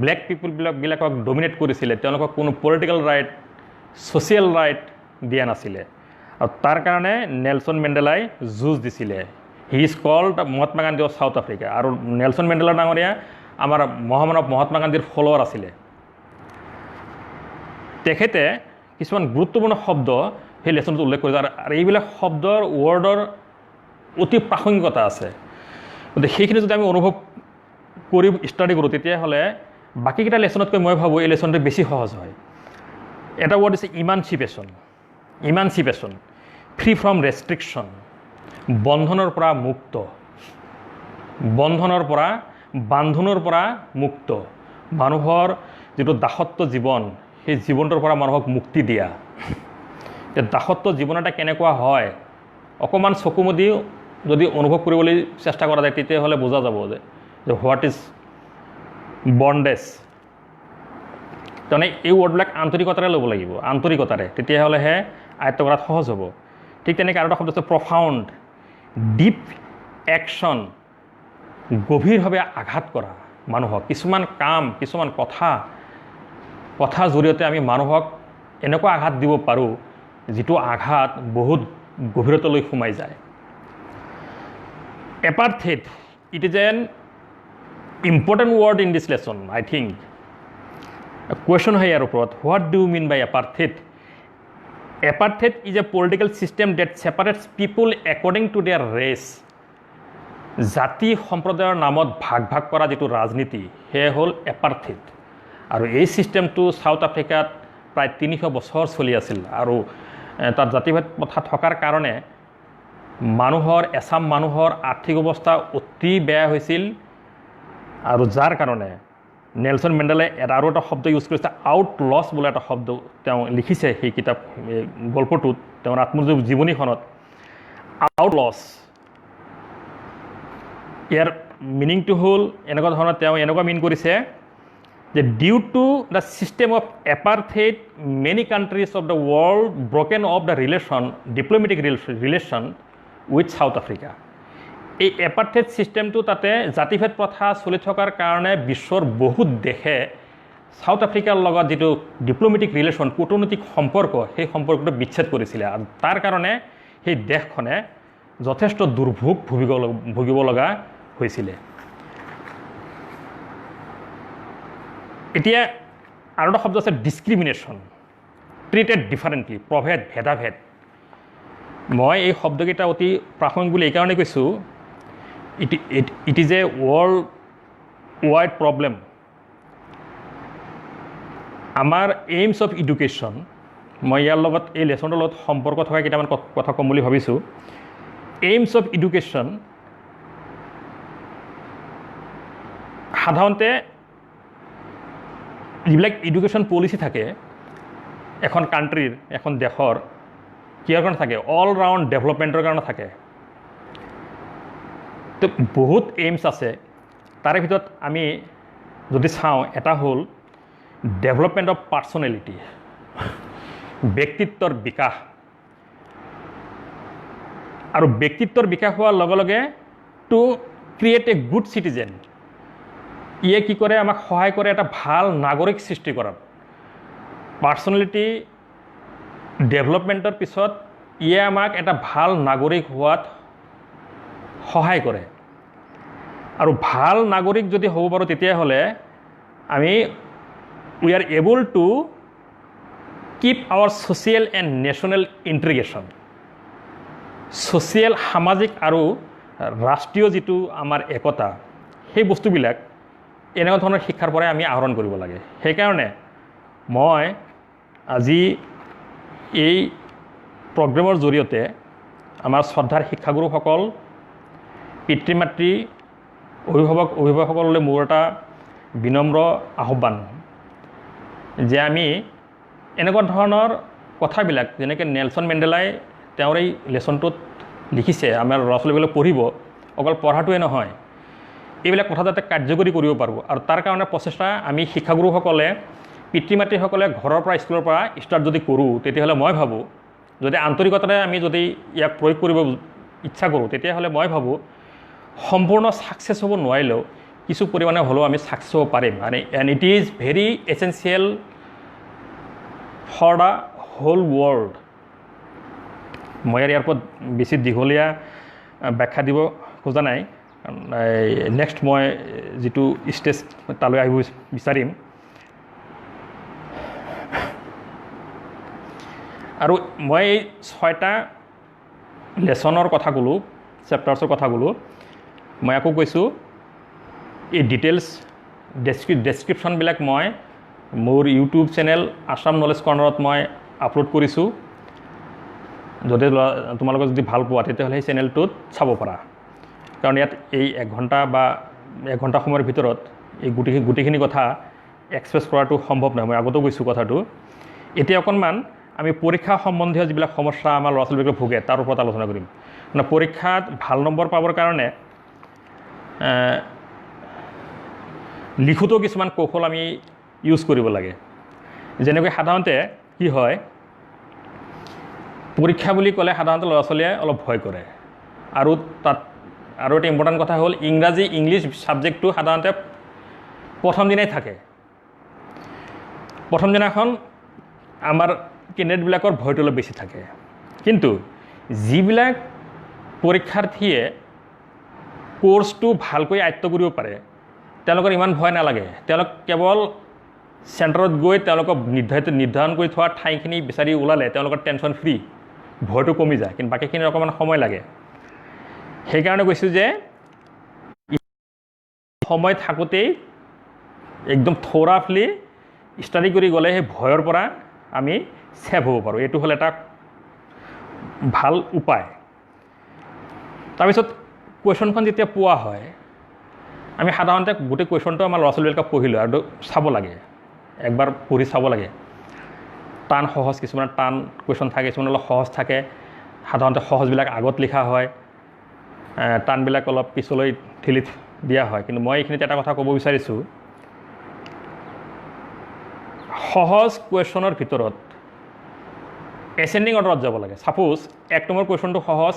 ব্লেক পিপুলবিলাকক ডমিনেট কৰিছিলে। তেওঁলোকক কোনো পলিটিকেল ৰাইট, ছ'চিয়েল ৰাইট দিয়া নাছিলে, আৰু তাৰ কাৰণে নেলছন মেণ্ডেলাই যুঁজ দিছিলে। He is called Mahatma Gandhi of South Africa. আৰু নেলছন মেণ্ডেলা ডাঙৰীয়া আমাৰ মহামানৱ মহাত্মা গান্ধীৰ ফলোৱাৰ আছিলে। তেখেতে কিছুমান গুৰুত্বপূৰ্ণ শব্দ সেই লেচনটোত উল্লেখ কৰিছে, আৰু এইবিলাক শব্দৰ ৱৰ্ডৰ অতি প্ৰাসংগিকতা আছে। গতিকে সেইখিনি যদি আমি অনুভৱ কৰি ষ্টাডি কৰোঁ তেতিয়াহ'লে বাকীকেইটা লেচনতকৈ মই ভাবোঁ এই লেচনটো বেছি সহজ হয়। এটা ৱৰ্ড হৈছে ইমানচিপেশ্যন। ইমানচিপেশ্যন, ফ্ৰী ফ্ৰম ৰেষ্ট্ৰিকশ্যন, বন্ধনৰ পৰা মুক্ত, বন্ধনৰ পৰা বান্ধোনৰ পৰা মুক্ত, মানুহৰ যিটো দাসত্ব জীৱন সেই জীৱনটোৰ পৰা মানুহক মুক্তি দিয়া। দাসত্ব জীৱন এটা কেনেকুৱা হয় অকণমান চকু মুদি যদি অনুভৱ কৰিবলৈ চেষ্টা কৰা যায় তেতিয়াহ'লে বুজা যাব যে হোৱাট ইজ বণ্ডেজ। তাৰমানে এই ৱৰ্ডবিলাক আন্তৰিকতাৰে ল'ব লাগিব, আন্তৰিকতাৰে, তেতিয়াহ'লেহে আয়ত্ব কৰাত সহজ হ'ব। ঠিক তেনেকৈ আৰু এটা শব্দ আছে প্ৰফাউণ্ড, ডিপ একশ্যন, গভীৰভাৱে আঘাত কৰা মানুহক। কিছুমান কাম, কিছুমান কথাৰ জৰিয়তে আমি মানুহক এনেকুৱা আঘাত দিব পাৰোঁ যিটো আঘাত বহুত গভীৰতালৈ সোমাই যায়। Apartheid, it is an important word in this lesson I think. Question হয় ইয়াৰ ওপৰত, what do you mean by apartheid? Apartheid is a political system that separates people according to their race. জাতি সম্প্ৰদায়ৰ নামত ভাগ ভাগ কৰা যিটো ৰাজনীতি সেয়া হ'ল এপাৰ্থেইড। আৰু এই ছিষ্টেমটো চাউথ আফ্ৰিকাত প্ৰায় 300 বছৰ চলি আছিল। আৰু তাত জাতিভেদ প্ৰথা থকাৰ কাৰণে এচাম মানুহৰ আৰ্থিক অৱস্থা অতি বেয়া হৈছিল। আৰু যাৰ কাৰণে নেলছন মেণ্ডেলাই আৰু এটা শব্দ ইউজ কৰিছে, আউট লছ বোলা এটা শব্দ তেওঁ লিখিছে সেই কিতাপ গল্পটোত, তেওঁৰ আত্মজীৱনীখনত। আউট লছ, ইয়াৰ মিনিংটো হ'ল এনেকুৱা ধৰণৰ, তেওঁ এনেকুৱা মিন কৰিছে যে due to the system of apartheid many countries of the world broken off the diplomatic relation with South Africa. এই এপাৰ্থেইড ছিষ্টেমটো তাতে জাতিভেদ প্ৰথা চলি থকাৰ কাৰণে বিশ্বৰ বহুত দেশে চাউথ আফ্ৰিকাৰ লগত যিটো ডিপ্ল'মেটিক ৰিলেশ্যন, কূটনৈতিক সম্পৰ্ক, সেই সম্পৰ্কটো বিচ্ছেদ কৰিছিলে। আৰু তাৰ কাৰণে সেই দেশখনে যথেষ্ট দুৰ্ভোগ ভুগিব লগা হৈছিলে। এতিয়া আৰু এটা শব্দ আছে ডিছক্ৰিমিনেশ্যন, ট্ৰিটেড ডিফাৰেণ্টলি, ভেদাভেদ। মই এই শব্দকেইটা অতি প্ৰাসংগিক বুলি এইকাৰণে কৈছোঁ, it is a world wide problem. আমাৰ এইমছ অফ এডুকেশ্যন, মই ইয়াৰ লগত এই লেচনটোৰ লগত সম্পৰ্ক থকা কেইটামান কথা ক'ম বুলি ভাবিছোঁ। এইমছ অফ এডুকেশ্যন সাধাৰণতে যিবিলাক এডুকেশ্যন পলিচি থাকে এখন কাণ্ট্ৰিৰ, এখন দেশৰ, কিহৰ কাৰণে থাকে? অল ৰাউণ্ড ডেভেলপমেণ্টৰ কাৰণে থাকে। তো বহুত এইমছ আছে, তাৰে ভিতৰত আমি যদি চাওঁ এটা হ'ল ডেভেলপমেণ্ট অফ পাৰ্চনেলিটি, ব্যক্তিত্বৰ বিকাশ। আৰু ব্যক্তিত্বৰ বিকাশ হোৱাৰ লগে লগে two create a good citizen, ইয়ে কি কৰে? আমাক সহায় কৰে এটা ভাল নাগৰিক সৃষ্টি কৰাত। পাৰ্চনেলিটি ডেভেলপমেণ্টৰ পিছত ইয়ে আমাক এটা ভাল নাগৰিক হোৱাত সহায় কৰে। আৰু ভাল নাগৰিক যদি হ'ব পাৰোঁ তেতিয়াহ'লে আমি we are able to keep our social and national integration. Social, সামাজিক আৰু ৰাষ্ট্ৰীয় যিটো আমাৰ একতা, সেই বস্তুবিলাক এনেকুৱা ধৰণৰ শিক্ষাৰ পৰাই আমি আহৰণ কৰিব লাগে। সেইকাৰণে মই আজি এই প্ৰগ্ৰেমৰ জৰিয়তে আমাৰ শ্ৰদ্ধাৰ শিক্ষাগুৰুসকল, পিতৃ মাতৃ, অভিভাৱকসকললৈ মোৰ এটা বিনম্ৰ আহ্বান যে আমি এনেকুৱা ধৰণৰ কথাবিলাক, যেনেকৈ নেলছন মেণ্ডেলাই তেওঁৰ এই লেচনটোত লিখিছে, আমাৰ ল'ৰা ছোৱালীবিলাক পঢ়িব, অকল পঢ়াটোৱে নহয়, এইবিলাক কথা যাতে কাৰ্যকৰী কৰিব পাৰোঁ। আৰু তাৰ কাৰণে প্ৰচেষ্টা আমি শিক্ষাগুৰুসকলে, পিতৃ মাতৃসকলে ঘৰৰ পৰা, স্কুলৰ পৰা ষ্টাৰ্ট যদি কৰোঁ, তেতিয়াহ'লে মই ভাবোঁ যদি আন্তৰিকতাৰে আমি যদি ইয়াক প্ৰয়োগ কৰিব ইচ্ছা কৰোঁ, তেতিয়াহ'লে মই ভাবোঁ সম্পূৰ্ণ ছাকচেছ হ'ব নোৱাৰিলেও কিছু পৰিমাণে হ'লেও আমি ছাকচেছ হ'ব পাৰিম। And it is very essential for the whole world. মই ইয়াৰ ওপৰত বেছি দীঘলীয়া ব্যাখ্যা দিব খোজা নাই, নেক্সট মই যিটো ষ্টেজ তালৈ আহিব বিচাৰিম। আৰু মই এই 6টা লেচনৰ কথা ক'লোঁ, চেপ্টাৰ্ছৰ কথা ক'লোঁ। মই আকৌ কৈছোঁ এই ডিটেইলছ ডেছক্ৰিপশ্যনবিলাক মই মোৰ ইউটিউব চেনেল আছাম নলেজ কৰ্ণাৰত মই আপলোড কৰিছোঁ। যদি তোমালোকে যদি ভাল পোৱা তেতিয়াহ'লে সেই চেনেলটোত চাব পাৰা, কাৰণ ইয়াত এই 1 ঘণ্টা বা 1 ঘণ্টা সময়ৰ ভিতৰত এই গোটেইখিনি কথা এক্সপ্ৰেছ কৰাটো সম্ভৱ নহয়। মই আগতেও কৈছোঁ কথাটো। এতিয়া অকণমান আমি পৰীক্ষা সম্বন্ধীয় যিবিলাক সমস্যা আমাৰ ল'ৰা ছোৱালীবিলাকে ভোগে তাৰ ওপৰত আলোচনা কৰিম। মানে পৰীক্ষাত ভাল নম্বৰ পাবৰ কাৰণে লিখোঁতেও কিছুমান কৌশল আমি ইউজ কৰিব লাগে। যেনেকৈ সাধাৰণতে কি হয়, পৰীক্ষা বুলি ক'লে সাধাৰণতে ল'ৰা ছোৱালীয়ে অলপ ভয় কৰে। আৰু তাত আৰু এটা ইম্পৰ্টেণ্ট কথা হ'ল ইংলিছ ছাবজেক্টটো সাধাৰণতে প্ৰথম দিনাই থাকে। প্ৰথম দিনাখন আমাৰ কেণ্ডিডেটবিলাকৰ ভয়টো অলপ বেছি থাকে। কিন্তু যিবিলাক পৰীক্ষাৰ্থীয়ে কোৰ্চটো ভালকৈ আয়ত্ব কৰিব পাৰে তেওঁলোকৰ ইমান ভয় নালাগে। তেওঁলোক কেৱল চেণ্টাৰত গৈ তেওঁলোকক নিৰ্ধাৰণ কৰি থোৱা ঠাইখিনি বিচাৰি ওলালে তেওঁলোকৰ টেনশ্যন ফ্ৰী, ভয়টো কমি যায়। কিন্তু বাকীখিনিৰ অকণমান সময় লাগে। সেইকাৰণে কৈছোঁ যে সময় থাকোঁতেই একদম থ'ৰাফলি ষ্টাডি কৰি গ'লে সেই ভয়ৰ পৰা আমি ছেভ হ'ব পাৰোঁ। এইটো হ'ল এটা ভাল উপায়। তাৰপিছত কুৱেশ্যনখন যেতিয়া পোৱা হয়, আমি সাধাৰণতে গোটেই কুৱেশ্যনটো আমাৰ ল'ৰা ছোৱালীবিলাকক পঢ়ি লওঁ আৰু চাব লাগে, একবাৰ পঢ়ি চাব লাগে। টান সহজ কিছুমান টান কুৱেশ্যন থাকে, কিছুমান অলপ সহজ থাকে। সাধাৰণতে সহজবিলাক আগত লিখা হয়, টানবিলাক অলপ পিছলৈ ঠেলি দিয়া হয়। কিন্তু মই এইখিনিত এটা কথা ক'ব বিচাৰিছোঁ, সহজ কুৱেশ্যনৰ ভিতৰত এচেণ্ডিং অৰ্ডাৰত যাব লাগে। ছাপ'জ 1 নম্বৰ কুৱেশ্যনটো সহজ,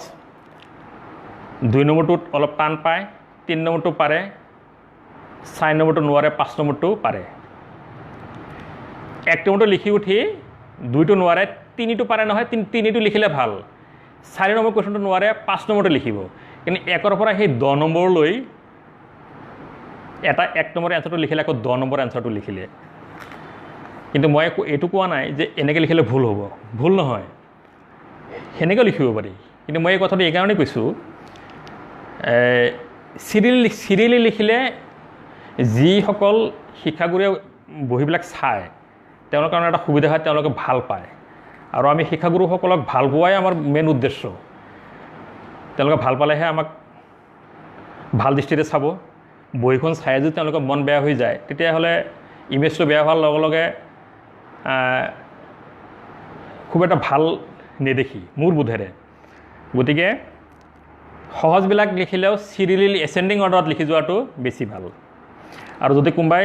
2 নম্বৰটোত অলপ টান পায়, 3 নম্বৰটো পাৰে, 4 নম্বৰটো নোৱাৰে, 5 নম্বৰটো পাৰে। 1 নম্বৰটো লিখি উঠি 2টো নোৱাৰে, 3টো পাৰে নহয়, 3টো লিখিলে ভাল। 4 নম্বৰ কুৱেশ্যনটো নোৱাৰে, 5 নম্বৰটো লিখিব। কিন্তু 1ৰ পৰা সেই 10 নম্বৰলৈ এটা 1 নম্বৰ এনচাৰটো লিখিলে আকৌ 10 নম্বৰ এনচাৰটো লিখিলে। কিন্তু মই এইটো কোৱা নাই যে এনেকৈ লিখিলে ভুল হ'ব, ভুল নহয়, সেনেকৈ লিখিব পাৰি। কিন্তু মই এই কথাটো এইকাৰণেই কৈছোঁ, চিৰিয়েলি লিখিলে যিসকল শিক্ষাগুৰুৱে বহীবিলাক চায় তেওঁলোকৰ কাৰণে এটা সুবিধা হয়, তেওঁলোকে ভাল পায়। আৰু আমি শিক্ষাগুৰুসকলক ভাল পোৱাই আমাৰ মেইন উদ্দেশ্য। তেওঁলোকে ভাল পালেহে আমাক ভাল দৃষ্টিৰে চাব। বহীখন চাই যদি তেওঁলোকৰ মন বেয়া হৈ যায় তেতিয়াহ'লে ইমেজটো বেয়া হোৱাৰ লগে লগে খুব এটা ভাল নেদেখি মোৰ বোধেৰে। গতিকে সহজবিলাক লিখিলেও চিৰিয়েলি এচেণ্ডিং অৰ্ডাৰত লিখি যোৱাটো বেছি ভাল। আৰু যদি কোনোবাই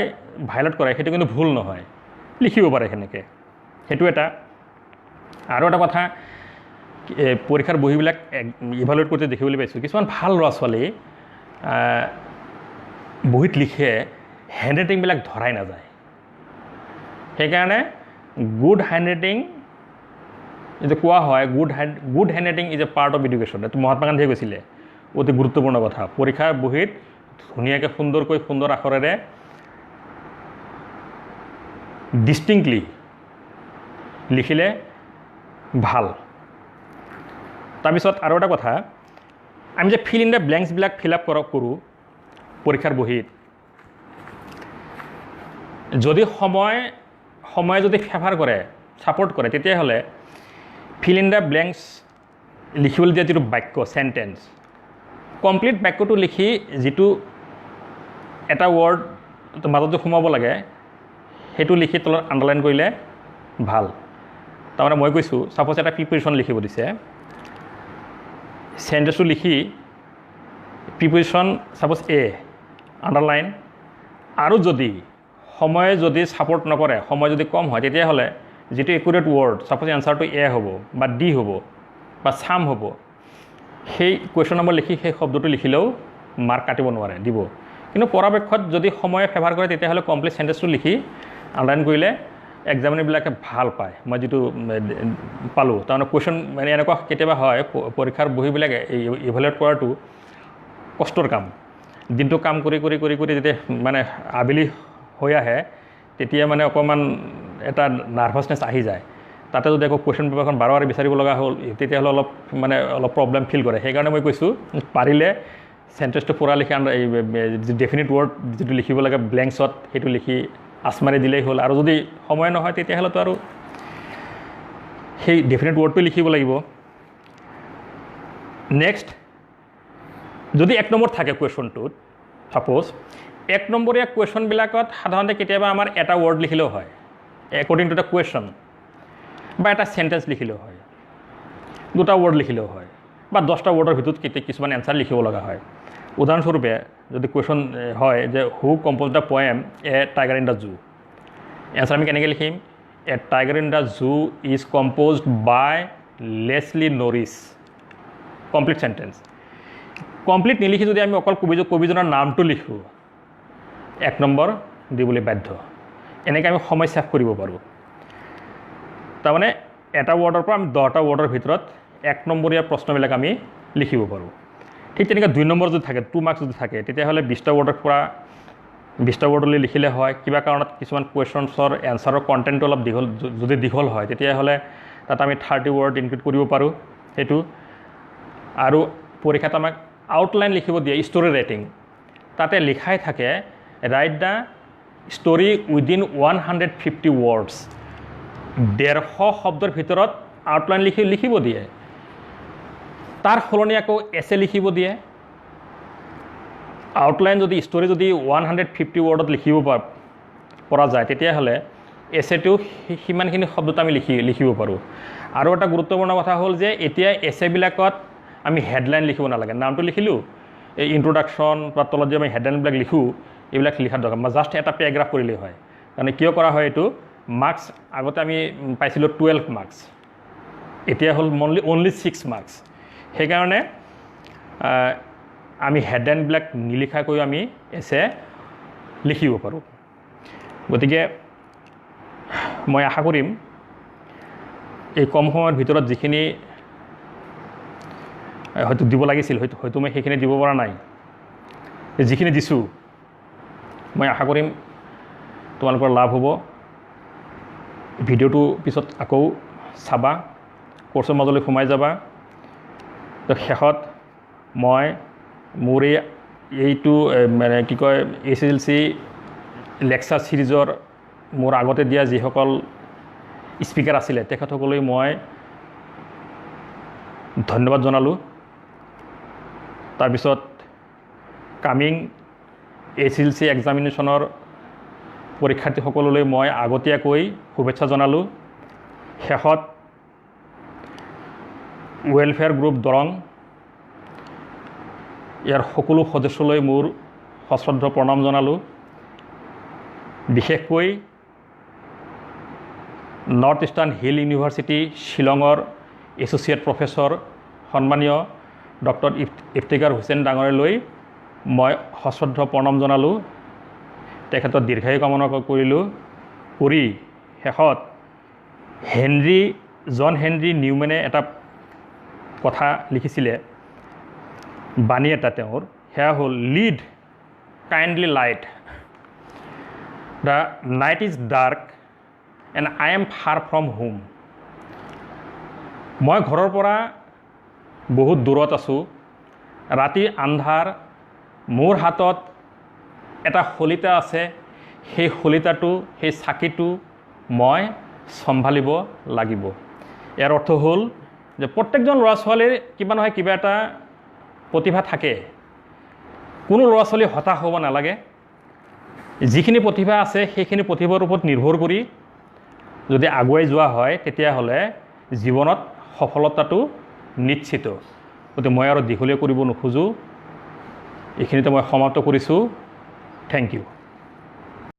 ভাইলেট কৰে সেইটো কিন্তু ভুল নহয়, লিখিব পাৰে সেনেকৈ, সেইটো এটা। আৰু এটা কথা, পৰীক্ষাৰ বহীবিলাক ইভালুৱেট কৰোঁতে দেখিবলৈ পাইছোঁ কিছুমান ভাল ল'ৰা ছোৱালী বহীত লিখে, হেণ্ড ৰাইটিংবিলাক ধৰাই নাযায়। সেইকাৰণে গুড হেণ্ড ৰাইটিং যে কোৱা হয়, good hand writing is a part of education. এইটো মহাত্মা গান্ধীয়ে কৈছিলে, অতি গুৰুত্বপূৰ্ণ কথা। পৰীক্ষাৰ বহীত ধুনীয়াকৈ সুন্দৰ আখৰেৰে ডিষ্টিংক্টলি লিখিলে ভাল। তাৰপিছত আৰু এটা কথা, আমি যে ফিল ইন দ্য ব্লেংকছবিলাক ফিল আপ কৰোঁ পৰীক্ষাৰ বহীত, যদি সময়ে যদি ফেভাৰ কৰে, ছাপৰ্ট কৰে, তেতিয়াহ'লে ফিল ইন দ্য ব্লেংকছ লিখিবলৈ দিয়া যিটো বাক্য, চেণ্টেঞ্চ, কমপ্লিট বাক্যটো লিখি যিটো এটা ৱৰ্ড মাজত সোমাব লাগে সেইটো লিখি তলত আণ্ডাৰলাইন কৰিলে ভাল। তাৰমানে মই কৈছোঁ, ছাপ'জ এটা প্ৰিপ'জিশ্যন লিখিব দিছে, চেণ্টেঞ্চটো লিখি প্ৰিপ'জিশ্যন ছাপ'জ এ আণ্ডাৰলাইন, আৰু যদি সময় যদি ছাপৰ্ট নকৰে, সময় যদি কম হয়, তেতিয়াহ'লে যিটো একুৰেট ৱৰ্ড, ছাপ'জ এনচাৰটো এ হ'ব বা ডি হ'ব বা চাম হ'ব, সেই কুৱেশ্যন নম্বৰ লিখি সেই শব্দটো লিখিলেও মাৰ্ক কাটিব নোৱাৰে, দিব। কিন্তু পৰাপক্ষত যদি সময়ে ফেভাৰ কৰে তেতিয়াহ'লে কমপ্লিট চেণ্টেঞ্চটো লিখি আণ্ডাৰলাইন কৰিলে এক্সামিনাৰবিলাকে ভাল পায় মই যিটো পালোঁ তাৰমানে কুৱেশ্যন মানে এনেকুৱা কেতিয়াবা হয় পৰীক্ষাৰ বহীবিলাক ইভালুৱেট কৰাটো কষ্টৰ কাম দিনটো কাম কৰি কৰি কৰি কৰি যেতিয়া মানে আবেলি হৈ আহে তেতিয়া মানে অকণমান এটা নাৰ্ভাছনেছ আহি যায় তাতে যদি আকৌ কুৱেশ্যন পেপাৰখন বাৰে বাৰে বিচাৰিব লগা হ'ল তেতিয়াহ'লে অলপ প্ৰব্লেম ফিল কৰে সেইকাৰণে মই কৈছোঁ পাৰিলে চেণ্টেন্সটো পূৰা লিখি ডেফিনিট ৱৰ্ড যিটো লিখিব লাগে ব্লেংকছত সেইটো লিখি আচমাৰি দিলেই হ'ল আৰু যদি সময় নহয় তেতিয়াহ'লেতো আৰু সেই ডেফিনিট ৱৰ্ডটো লিখিব লাগিব নেক্সট যদি 1 নম্বৰ থাকে কুৱেশ্যনটোত ছাপ'জ 1 নম্বৰীয়া কুৱেশ্যনবিলাকত সাধাৰণতে কেতিয়াবা আমাৰ এটা ৱৰ্ড লিখিলেও হয় একৰ্ডিং টু দ্য কুৱেশ্যন বা এটা চেণ্টেন্স লিখিলেও হয় 2টা ৱৰ্ড লিখিলেও হয় বা 10টা ৱৰ্ডৰ ভিতৰত কিছুমান এনচাৰ লিখিব লগা হয় উদাহৰণস্বৰূপে যদি কুৱেশ্যন হয় যে who compose the poem a tiger in the zoo answer আমি কেনেকৈ লিখিম a tiger in the zoo is composed by Leslie Norris complete sentence complete নিলিখি যদি আমি অকল কবিজনৰ নামটো লিখোঁ 1 নম্বৰ দিবলৈ বাধ্য এনেকৈ আমি সময় ছেভ কৰিব পাৰোঁ তাৰমানে এটা ৱৰ্ডৰ পৰা আমি 10টা ৱৰ্ডৰ ভিতৰত 1 নম্বৰীয়া প্ৰশ্নবিলাক আমি লিখিব পাৰোঁ ঠিক তেনেকৈ 2 নম্বৰ যদি থাকে 2 মাৰ্কছ যদি থাকে তেতিয়াহ'লে 20টা ৱৰ্ডৰ পৰা 20টা ৱৰ্ডলৈ লিখিলে হয় কিবা কাৰণত কিছুমান কুৱেশ্যনছৰ এনচাৰৰ কণ্টেণ্টটো অলপ দীঘল হয় তেতিয়াহ'লে তাত আমি 30 ৱৰ্ড ইনক্লুড কৰিব পাৰোঁ সেইটো আৰু পৰীক্ষাত আমাক আউটলাইন লিখিব দিয়ে ষ্টৰি ৰাইটিং তাতে লিখাই থাকে right the story within 150 words 150 শব্দৰ ভিতৰত আউটলাইন লিখিব দিয়ে তাৰ সলনি আকৌ এছে লিখিব দিয়ে আউটলাইন যদি ষ্টৰি যদি 150 ৱৰ্ডত লিখিব পৰা যায় তেতিয়াহ'লে এছেটো সিমানখিনি শব্দত আমি লিখিব পাৰোঁ আৰু এটা গুৰুত্বপূৰ্ণ কথা হ'ল যে এতিয়া এছেবিলাকত আমি হেডলাইন লিখিব নালাগে নামটো লিখিলোঁ এই ইন্ট্ৰডাকশ্যন বা তলত যে আমি হেডলাইনবিলাক লিখোঁ এইবিলাক লিখাৰ দৰকাৰ মই জাষ্ট এটা পেৰাগ্ৰাফ কৰিলেই হয় কাৰণ কিয় কৰা হয় এইটো মাৰ্কছ আগতে আমি পাইছিলোঁ 12 মাৰ্কছ এতিয়া হ'ল অনলি 6 মাৰ্কছ সেইকাৰণে আমি হেডলাইনবিলাক নিলিখাকৈ আমি এছে লিখিব পাৰোঁ গতিকে মই আশা কৰিম এই কম সময়ৰ ভিতৰত যিখিনি হয়তো দিব লাগিছিল হয়তো মই সেইখিনি দিব পৰা নাই যিখিনি দিছোঁ মই আশা কৰিম তোমালোকৰ লাভ হ'ব ভিডিঅ'টো পিছত আকৌ চাবা কোৰ্চৰ মাজলৈ সোমাই যাবা তো শেষত মই মোৰ এইটো মানে কি কয় SSLC লেকচাৰ ছিৰিজৰ মোৰ আগতে দিয়া যিসকল স্পিকাৰ আছিলে তেখেতসকললৈ মই ধন্যবাদ জনালোঁ তাৰপিছত কামিং SSLC এক্সামিনেশ্যনৰ পৰীক্ষাৰ্থীসকললৈ মই আগতীয়াকৈ শুভেচ্ছা জনালোঁ শেষত ৱেলফেয়াৰ গ্ৰুপ দৰং ইয়াৰ সকলো সদস্যলৈ মোৰ সশ্ৰদ্ধ প্ৰণাম জনালোঁ বিশেষকৈ নৰ্থ ইষ্টাৰ্ণ হিল ইউনিভাৰ্চিটি শ্বিলঙৰ এছ'চিয়েট প্ৰফেচৰ সন্মানীয় ডক্টৰ ইফতিকাৰ হুছেইন ডাঙৰীয়ালৈ মই সশ্ৰদ্ধ প্ৰণাম জনালোঁ তেখেতৰ দীৰ্ঘায়ু কামনা কৰিলোঁ কৰি শেষত জন হেনৰী নিউমেনে এটা কথা লিখিছিলে বাণী এটা তেওঁৰ সেয়া হ'ল lead kindly light the night is dark and I am far from home মই ঘৰৰ পৰা বহুত দূৰত আছোঁ ৰাতি আন্ধাৰ মোৰ হাতত এটা শলিতা আছে সেই শলিতাটো সেই চাকিটো মই চম্ভালিব লাগিব ইয়াৰ অৰ্থ হ'ল যে প্ৰত্যেকজন ল'ৰা ছোৱালীৰ কিবা নহয় কিবা এটা প্ৰতিভা থাকে কোনো ল'ৰা ছোৱালী হতাশ হ'ব নালাগে যিখিনি প্ৰতিভা আছে সেইখিনি প্ৰতিভাৰ ওপৰত নিৰ্ভৰ কৰি যদি আগুৱাই যোৱা হয় তেতিয়াহ'লে জীৱনত সফলতাটো নিশ্চিত গতিকে মই আৰু দীঘলীয়া কৰিব নোখোজোঁ এইখিনিতে মই সমাপ্ত কৰিছোঁ থেংক ইউ